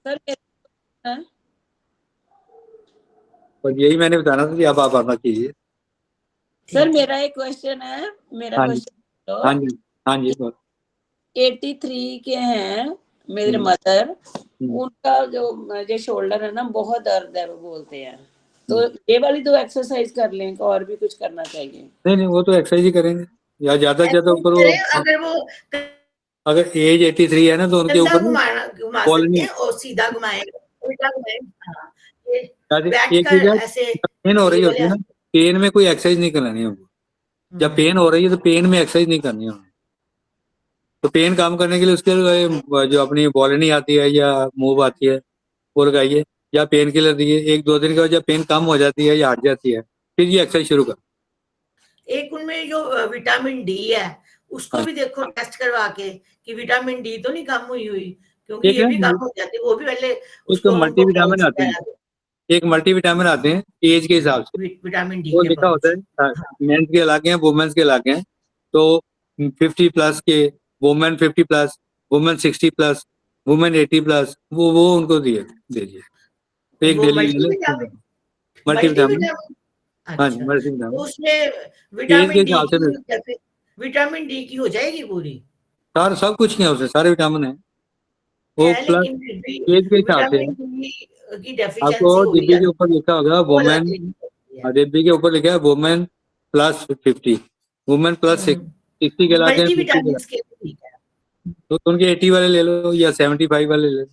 सर हाँ? और यही मैंने बताना था कि आप आना कीजिए। सर मेरा एक क्वेश्चन है, मेरा हाँ जी, क्वेश्चन हाँ जी, हाँ जी। 83 के हैं मेरे मदर, उनका जो शोल्डर है ना बहुत दर्द है वो बोलते हैं, तो ये वाली 2 एक्सरसाइज कर लें, और भी कुछ करना चाहिए? नहीं, वो तो एक्सरसाइज ही करेंगे, या ज्यादा से ज्यादा ऊपर अगर वो अगर एज 83 है ना, तो उनके ऊपर घुमा सकते हैं और सीधा घुमाए, उल्टा घुमाए। हाँ, ये एक बैठकर चीज है, ऐसे पेन हो रही होती है ना, पेन में कोई एक्सरसाइज नहीं करानी है उनको। जब पेन हो रही है तो पेन में एक्सरसाइज नहीं करनी है उनको। तो पेन काम करने के लिए उसके लिए जो अपनी बॉलनी आती है या मूव आती है वो लगाइए, या पेन किलर दिए। 1-2 दिन के बाद जब पेन कम हो जाती है या हट जाती है, फिर ये एक्सरसाइज शुरू कर। एक उनमें जो विटामिन डी है उसको भी देखो टेस्ट करवा के कि विटामिन डी तो नहीं कम हुई, क्योंकि ये भी कम हो जाती है। वो भी पहले उसको मल्टीविटामिन आते हैं, एक मल्टीविटामिन आते हैं एज के हिसाब से, विटामिन डी वो के लिखा होता है। मेंस के अलग हैं, वुमेन्स के अलग हैं। तो 50+ के वुमेन, 50+, वुमेन 60+, वुमेन 80+, वो उनको दीजिए। एक डेली मल्टीविटामिन। हाँ जी, मल्टीविटामिन उसमें एज के हिसाब से विटामिन डी की हो जाएगी पूरी। सारा सब कुछ नहीं है उसमें, सारे विटामिन है वो, प्लस एज के हिसाब से। की डेफिशिएंसी आपको हो डिब्बी के ऊपर लिखा होगा वुमेन, डिब्बी के ऊपर लिखा है वुमेन +50, वुमेन +60 के लाके 50 के मल्टीविटामिन के ठीक है। तो उनके 80 वाले ले लो या 75 वाले ले लो।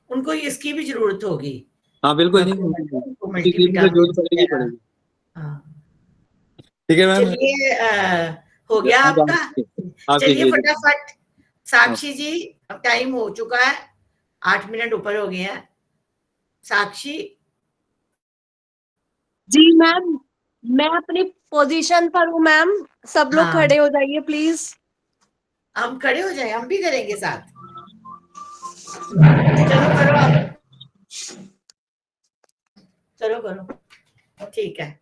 उनको इसकी भी जरूरत होगी। हाँ बिल्कुल जी, जरूरत पड़ेगी। ठीक है मैम, चलिए हो गया आपका। चलिए फटाफट साक्षी जी, अब टाइम हो चुका है, 8 मिनट ऊपर हो गए हैं। साक्षी जी मैम, मैं अपनी पोजीशन पर हूँ मैम, सब लोग खड़े हो जाइए प्लीज। हम खड़े हो जाए, हम भी करेंगे साथ। चलो करो आप, चलो करो, ठीक है।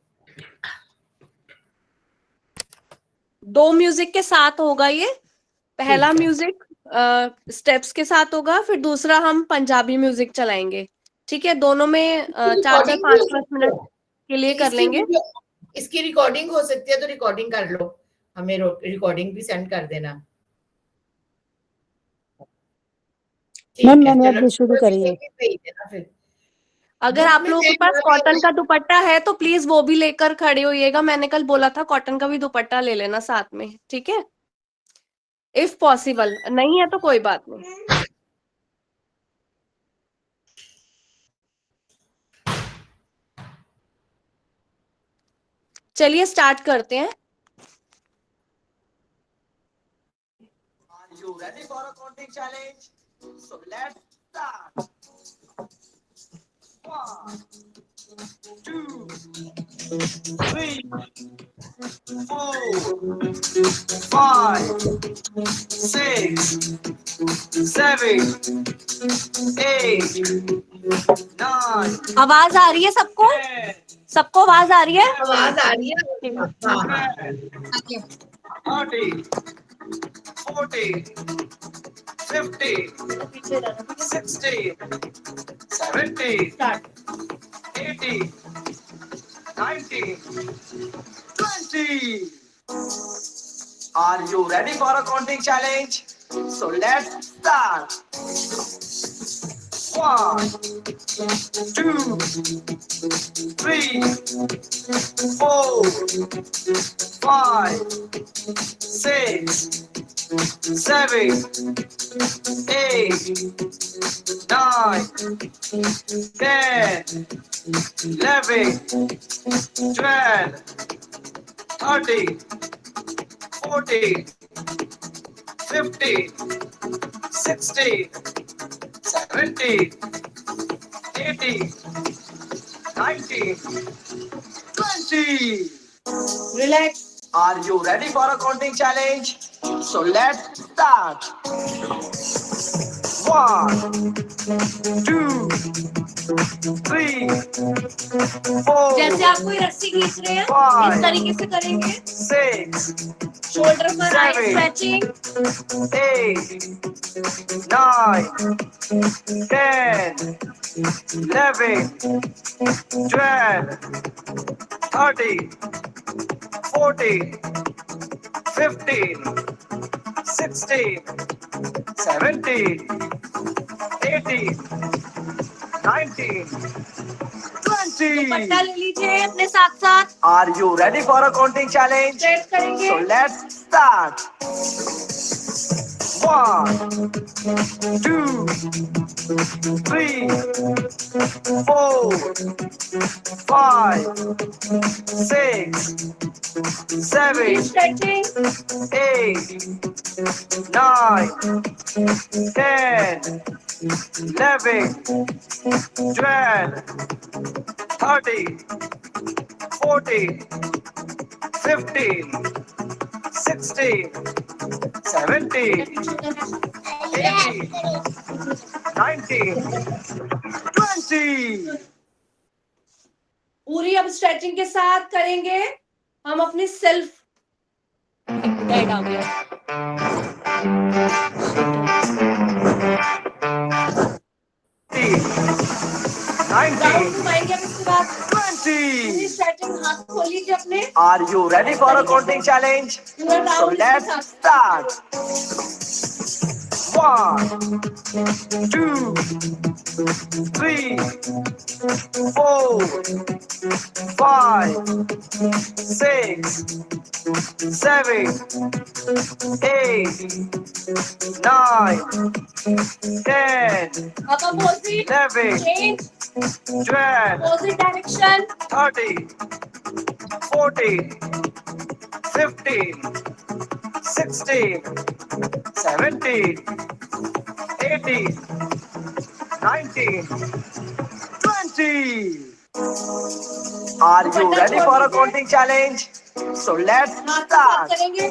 2 म्यूजिक के साथ होगा ये। पहला म्यूजिक स्टेप्स के साथ होगा, फिर दूसरा हम पंजाबी म्यूजिक चलाएंगे। ठीक है, दोनों में 4-4, 5-5 मिनट के लिए कर लेंगे। इसकी रिकॉर्डिंग हो सकती है तो रिकॉर्डिंग कर लो, हमें रिकॉर्डिंग भी सेंड कर देना। मैम मैंने अब शुरू करी है। फिर अगर आप लोगों के पास कॉटन का दुपट्टा है तो प्लीज वो भी लेकर खड़े होइएगा। मैंने कल बोला था कॉटन का भी दुपट्टा ले लेना साथ में, ठीक है, इफ पॉसिबल। नहीं है तो कोई बात नहीं। चलिए स्टार्ट करते हैं। You ready for a counting challenge? So let's start. 1, 2, 3, 4, 5, 6, 7, 8, 9. आवाज आ रही है सबको? सबको आवाज आ रही है? आवाज आ रही है? हाँ हाँ 30, 40, 50, 60, 70, 80, 90, 20. Are you ready for a counting challenge? So let's start. 1, 2, 3, 4, 5, 6, 7, 8, 9, 10, 11, 12, 13, 14, 15, 16, 17, 18, 19, 20. Relax. Are you ready for a counting challenge? So let's start. 1, 2, 3, 4, जैसे आप कोई रस्सी खींच रहे हैं, Five. इस तरीके से करेंगे। 6, शोल्डर पर आए, Seven. स्ट्रेचिंग। 8, 9, 10, 11, 12, 13, 14, 15, 16, 17, 18, 19, 20. दुपट्टा ले लीजिए अपने साथ साथ। Are you ready for a counting challenge? Stretch करेंगे। So let's start. 1, 2, 3, 4, 5, 6, 7, स्ट्रेचिंग। 8, 9, 10, 11, 12, 13, 14, 15, 16, 17, 18, 19, 20. पूरी अब स्ट्रेचिंग के साथ करेंगे हम अपनी सेल्फ। डेड आ गया। 19, घुमाएंगे अब इसके बाद। 20. स्ट्रेचिंग, हाथ खोल लीजिए अपने। Are you ready for a counting challenge? So let's start. 1, 2, 3, 4, 5, 6, 7, 8, 9, 10, अब opposite 11, change, 12, opposite direction. 13, 14, 15, 16, 17, 18, 19, 20. Are you ready for a counting challenge? So let's हाथ के साथ start. करेंगे।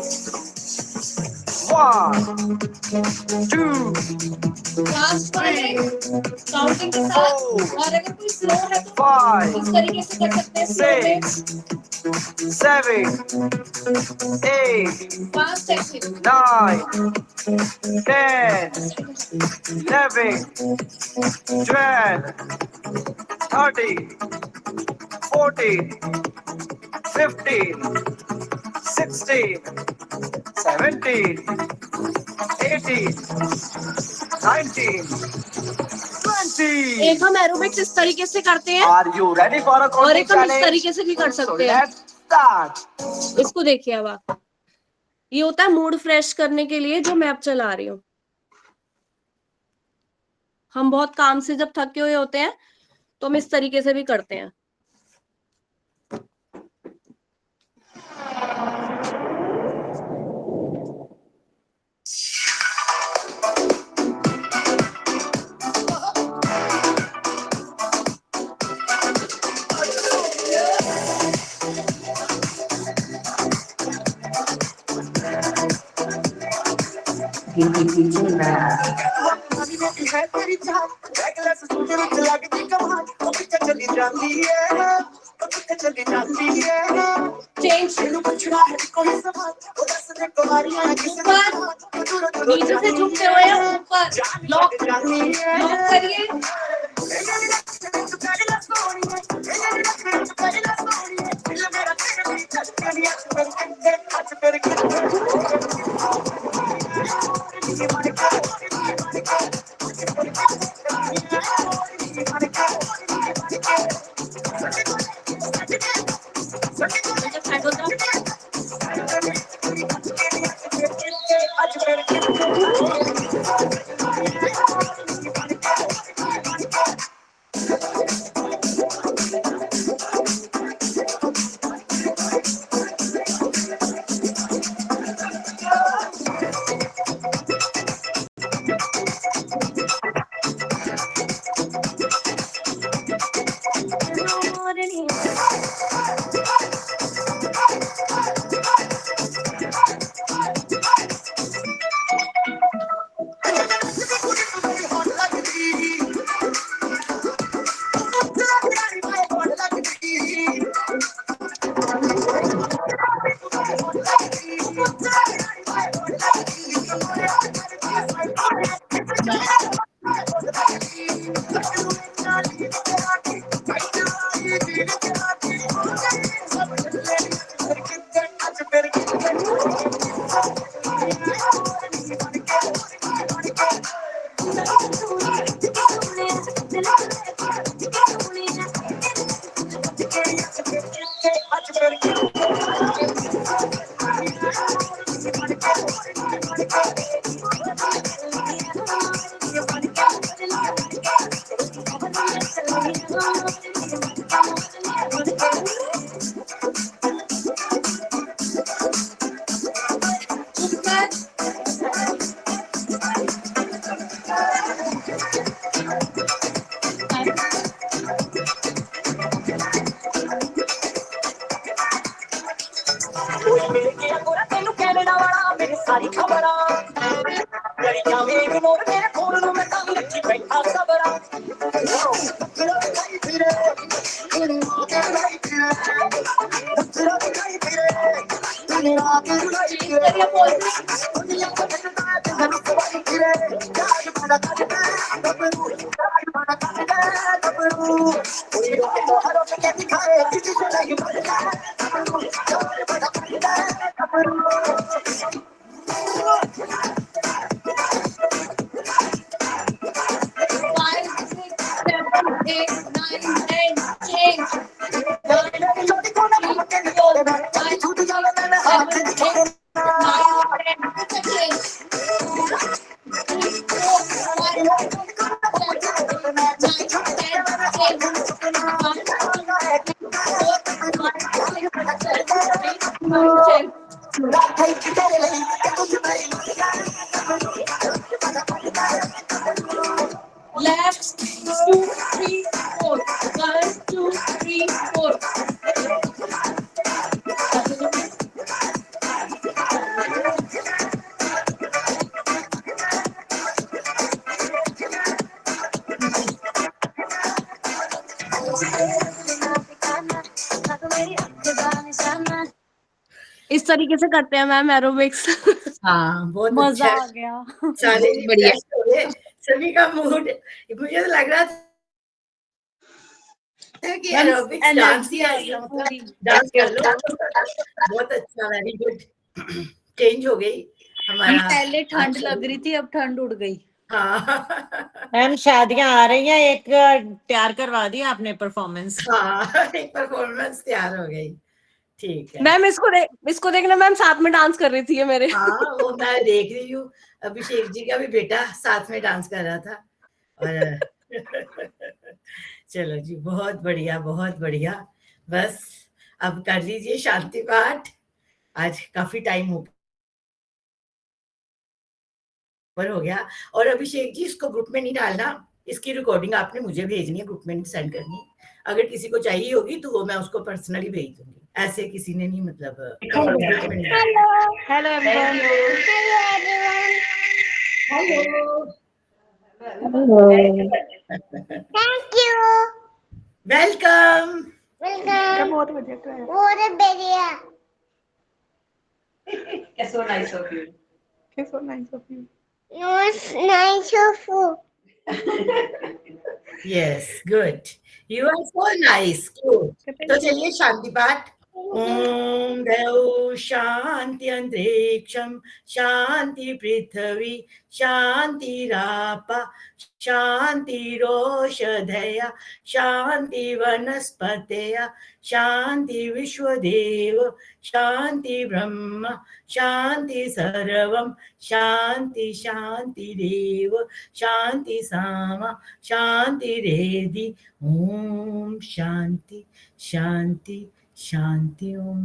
1, 2, लास्ट वाले काउंटिंग के साथ। और अगर कोई स्लो है तो 5, इस तरीके से कर सकते हैं स्लो में। 6, 7, 8, फास्ट ऐसे। 9, 10, 11, 12, 13, 14, 15, 16, 17, 18, 19, 20. एक हम एरोबिक्स इस तरीके से करते हैं Are you ready for a और counting एक हम इस challenge? तरीके से भी कर So सकते हैं। let's start. इसको देखिए अब आप। ये होता है मूड फ्रेश करने के लिए जो मैं अब चला रही हूँ। हम बहुत काम से जब थके हुए होते हैं तो हम इस तरीके से भी करते हैं। है तेरी जान, बैकलेस सुंदर लगती कमाल, वो पीछे चली जाती है, चली जाती है चेंज शुरू पूछना है कोई सवाल वो दस दे कुमारियां किस बात नीचे से झुकते हुए ऊपर लॉक करिए सारी खबरा लड़कियां में इग्नोर मेरे फोन में मैं काम लिखी बैठा सबरा Left, 2, 3, 4. 1, 2, 3, 4. इस तरीके से करते हैं मैम एरोबिक्स। हाँ, बहुत मजा अच्छा आ गया। सारे बढ़िया। रिफ्रेश हो गए, सभी का मूड मुझे तो लग रहा था कि एरोबिक्स डांस ही आ गया, मतलब डांस कर लो। बहुत अच्छा, वेरी गुड। चेंज हो गई हमारा। पहले ठंड लग रही थी, अब ठंड उड़ गई। हाँ मैम शादियां आ रही हैं, एक तैयार करवा दी आपने परफॉर्मेंस। हाँ, एक परफॉर्मेंस तैयार हो गई। ठीक है मैम इसको देखना मैम, साथ में डांस कर रही थी ये मेरे। हाँ, वो मैं देख रही हूँ, अभिषेक जी का भी बेटा साथ में डांस कर रहा था। और चलो जी, बहुत बढ़िया, बहुत बढ़िया। बस अब कर लीजिए शांति पाठ। आज काफी टाइम ऊपर हो गया। और अभिषेक जी, इसको ग्रुप में नहीं डालना, इसकी रिकॉर्डिंग आपने मुझे भेजनी है, ग्रुप में नहीं सेंड करनी। अगर किसी को चाहिए होगी तो वो मैं उसको पर्सनली भेज दूंगी, ऐसे किसी ने नहीं, मतलब ग्रुप में नहीं। Hello everyone. Hello, thank you, welcome. बहुत बढ़िया तो है। So nice of you. So nice of you. Yes, good. You are so nice. Good. तो चलिए शांति पाठ। ओम द्यौ शांति अंतरिक्षम शांति पृथ्वी शांतिरापा शांतिरोषधया शांति वनस्पतया शांति विश्वदेव शांति ब्रह्म शांति सर्वम शांति शांतिरेव शांति सामा शांति रेधि ओम शांति शांति शांति ओम।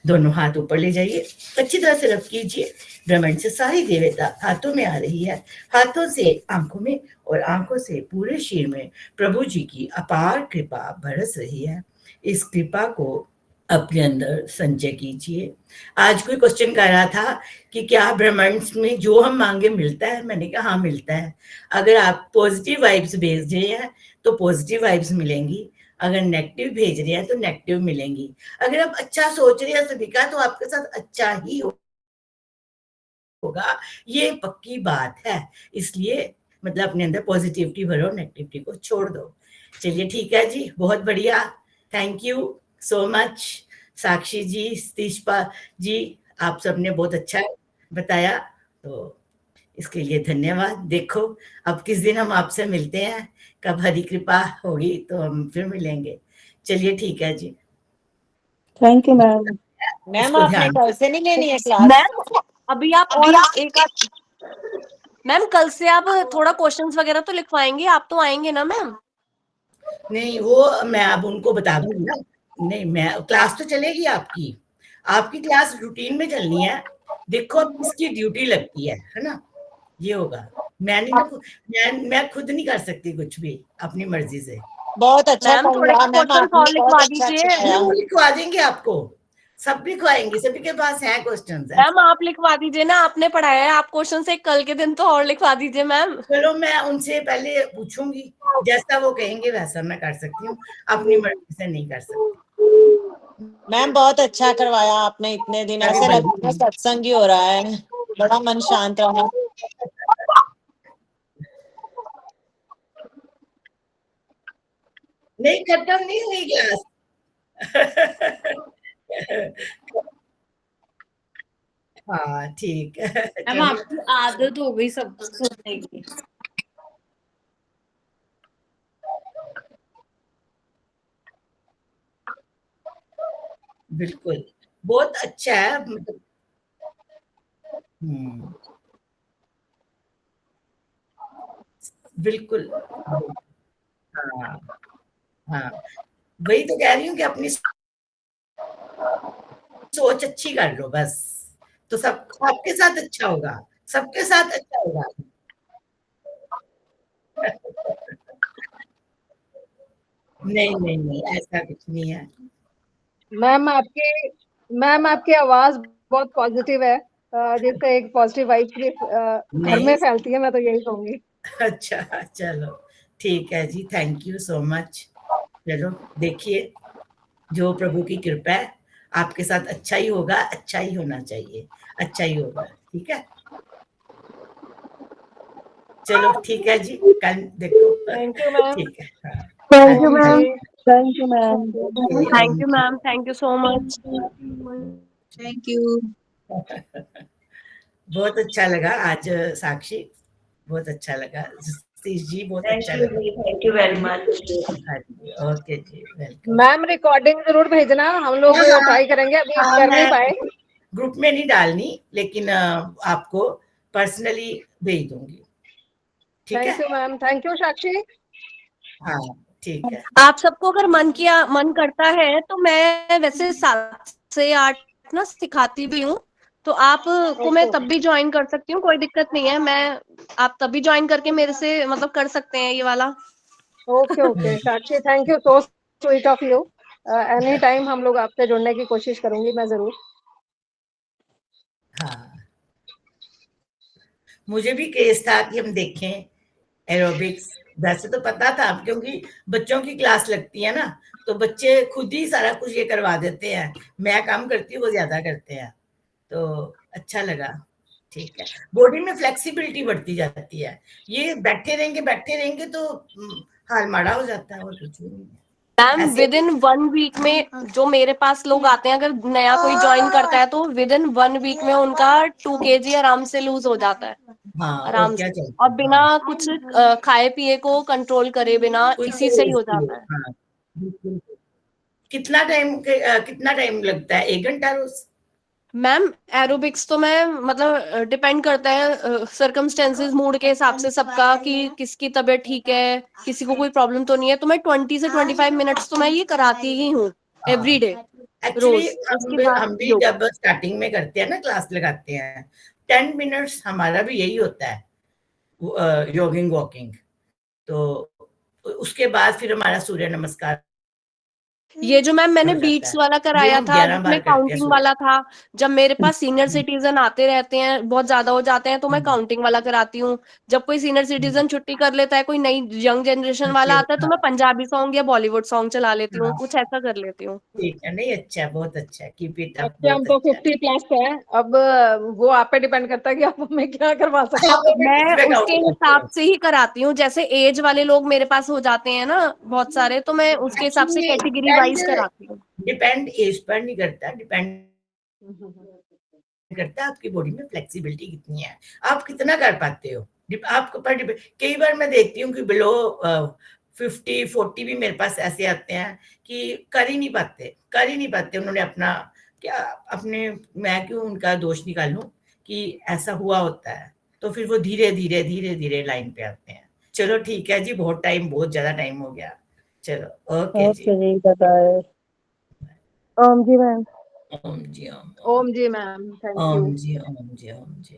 दोनों हाथ ऊपर ले जाइए, अच्छी तरह से रब कीजिए। ब्रह्मांड से सारी देवता हाथों में आ रही है, हाथों से आंखों में और आंखों से पूरे शरीर में प्रभु जी की अपार कृपा बरस रही है। इस कृपा को अपने अंदर संचय कीजिए। आज कोई क्वेश्चन कर रहा था कि क्या ब्रह्मांड में जो हम मांगे मिलता है? मैंने कहा हाँ मिलता है। अगर आप पॉजिटिव वाइब्स भेज रहे हैं तो पॉजिटिव वाइब्स मिलेंगी, अगर नेगेटिव भेज रहे हैं तो नेगेटिव मिलेंगी। अगर आप अच्छा सोच रहे हैं सभी का तो आपके साथ अच्छा ही होगा, ये पक्की बात है। इसलिए मतलब अपने अंदर पॉजिटिविटी भरो, नेगेटिविटी को छोड़ दो। चलिए ठीक है जी, बहुत बढ़िया, थैंक यू सो मच। साक्षी जी, सतीशपा जी, आप सबने बहुत अच्छा बताया, तो इसके लिए धन्यवाद। देखो अब किस दिन हम आपसे मिलते हैं, कब हरी कृपा होगी तो हम फिर मिलेंगे। चलिए ठीक है जी, थैंक यू मैम। मैम आपने कल से नहीं लेनी है क्लास? मैम अभी आप और एक आध मैम कल से आप थोड़ा क्वेश्चंस वगैरह तो लिखवाएंगे, आप तो आएंगे ना मैम? नहीं वो मैं अब उनको बता दूंगी ना। नहीं, मैं क्लास तो चलेगी आपकी, आपकी क्लास रूटीन में चलनी है। देखो अब किसकी ड्यूटी लगती है ना, ये होगा। मैं खुद नहीं कर सकती कुछ भी अपनी मर्जी से। बहुत अच्छा मैम थोड़े क्वेश्चन और लिखवा दीजिए। वो लिखवा देंगे आपको, सब लिखवाएंगे, सभी के पास है क्वेश्चंस। मैम आप लिखवा दीजिए ना, आपने पढ़ाया है, आप क्वेश्चन से कल के दिन तो और लिखवा दीजिए मैम। चलो मैं उनसे पहले पूछूंगी, जैसा वो कहेंगे वैसा मैं कर सकती हूँ, अपनी मर्जी से नहीं कर सकती। मैम बहुत अच्छा करवाया आपने, इतने दिन ऐसे लगता है सत्संग ही हो रहा है, बड़ा मन शांत रहा। नहीं खत्म नहीं हुई क्लास। हाँ ठीक है। अब आपकी आदत हो गई सब सुनने की। बिल्कुल बहुत अच्छा है, मतलब बिल्कुल। हाँ हाँ, वही तो कह रही हूँ कि अपनी सोच अच्छी कर लो बस, तो सब आपके साथ अच्छा होगा, सबके साथ अच्छा होगा। नहीं नहीं नहीं, ऐसा कुछ नहीं है। मैम आपकी आवाज बहुत पॉजिटिव है, जिससे एक पॉजिटिव वाइब भी घर में फैलती है, मैं तो यही कहूंगी। अच्छा चलो ठीक है जी, थैंक यू सो मच। चलो देखिए, जो प्रभु की कृपा है आपके साथ अच्छा ही होगा, अच्छा ही होना चाहिए, अच्छा ही होगा, ठीक है। चलो ठीक है जी, कल देखो। Thank you ma'am. ठीक है, thank you ma'am. Thank you ma'am. Thank you ma'am, thank you so much. Thank you. बहुत अच्छा लगा आज साक्षी, बहुत अच्छा लगा। सतीश जी बहुत अच्छा लगा। Thank you very much. Okay ji, welcome. Ma'am recording जरूर भेजना, हम लोग ट्राई करेंगे, अभी कर नहीं पाए। ग्रुप में नहीं डालनी, लेकिन आपको पर्सनली भेज दूंगी, ठीक है। Thank you ma'am, thank you Sakshi. हाँ ठीक है। आप सबको अगर मन करता है तो मैं वैसे 7 से 8 ना सिखाती भी हूँ, तो आप को मैं तब भी ज्वाइन कर सकती हूँ, कोई दिक्कत नहीं है। आप तभी ज्वाइन करके मेरे से मतलब कर सकते हैं ये वाला। Okay Sakshi, thank you, so sweet of you. Any time हम लोग आपसे जुड़ने की कोशिश करूंगी मैं जरूर। हाँ, मुझे भी केस था कि हम देखें एरोबिक्स, वैसे तो पता था, क्योंकि बच्चों की क्लास लगती है ना, तो बच्चे खुद ही सारा कुछ ये करवा देते हैं, मैं काम करती हूँ वो ज्यादा करते हैं, तो अच्छा लगा। ठीक है, बॉडी में फ्लेक्सिबिलिटी बढ़ती जाती है, ये बैठे रहेंगे तो हाल माड़ा हो जाता है, और कुछ नहीं है। मैम विद इन 1 वीक में जो मेरे पास लोग आते हैं, अगर नया कोई ज्वाइन करता है तो विद इन 1 वीक में उनका 2 kg आराम से लूज हो जाता है। हाँ, आराम क्या से, चाहिए, और बिना कुछ खाए पिए को कंट्रोल करे बिना, इसी से ही हो जाता है। हाँ, बिल्कुल। कितना टाइम लगता है, 1 घंटा रोज? मैम एरोबिक्स तो मैं मतलब डिपेंड करता है सर्कमस्टेंसेस, मूड के हिसाब से सबका, कि किसकी तबीयत ठीक है, किसी को कोई प्रॉब्लम तो नहीं है, तो मैं 20 से 25 मिनट्स तो मैं ये कराती ही हूँ एवरी डे, एक्चुअली रोज। उसके बाद हम भी योग। जब स्टार्टिंग में करते हैं ना, क्लास लगाते हैं, 10 मिनट्स हमारा भी यही होता है, जॉगिंग वॉकिंग, तो उसके बाद फिर हमारा सूर्य नमस्कार। ये जो मैम मैंने हो जाता बीट्स है, वाला वो कराया हम था 11 जिसमें बार करते हैं काउंटिंग सूर्य। वाला था, जब मेरे पास सीनियर सिटीजन आते रहते हैं, बहुत ज्यादा हो जाते हैं, तो मैं काउंटिंग वाला कराती हूँ। जब कोई सीनियर सिटीजन छुट्टी कर लेता है, कोई नई यंग जनरेशन वाला आता है, तो मैं पंजाबी सॉन्ग या बॉलीवुड सॉन्ग चला लेती हूँ, कुछ ऐसा कर लेती हूँ। ठीक है, नहीं अच्छा, बहुत अच्छा, कीप इट अप, बच्चे हम बहुत तो अच्छा। 50 प्लस है, अब वो आप पे डिपेंड करता है कि आप हमें क्या करवा सकते हैं। मैं उसके हिसाब से ही कराती हूँ, जैसे एज वाले लोग मेरे पास हो जाते हैं ना बहुत सारे, तो मैं उसके हिसाब से कैटेगरी वाइज कराती हूँ। डिपेंड एज पर नहीं करता, डिपेंड करता है आपकी बॉडी में फ्लेक्सिबिलिटी कितनी है, आप कितना कर पाते हो, आपके पर डिपेंड। कई बार मैं देखती हूँ कि बिलो 50-40 भी मेरे पास ऐसे आते हैं कि कर ही नहीं पाते उन्होंने अपना क्या, अपने, मैं क्यों उनका दोष निकालूं कि ऐसा हुआ होता है, तो फिर वो धीरे धीरे लाइन पे आते हैं। चलो ठीक है जी, बहुत ज्यादा टाइम हो गया, चलो ओके जी, बताए। Om ji ma'am. Om ji Om, Om ji ma'am, thank you. Om ji Om ji Om ji.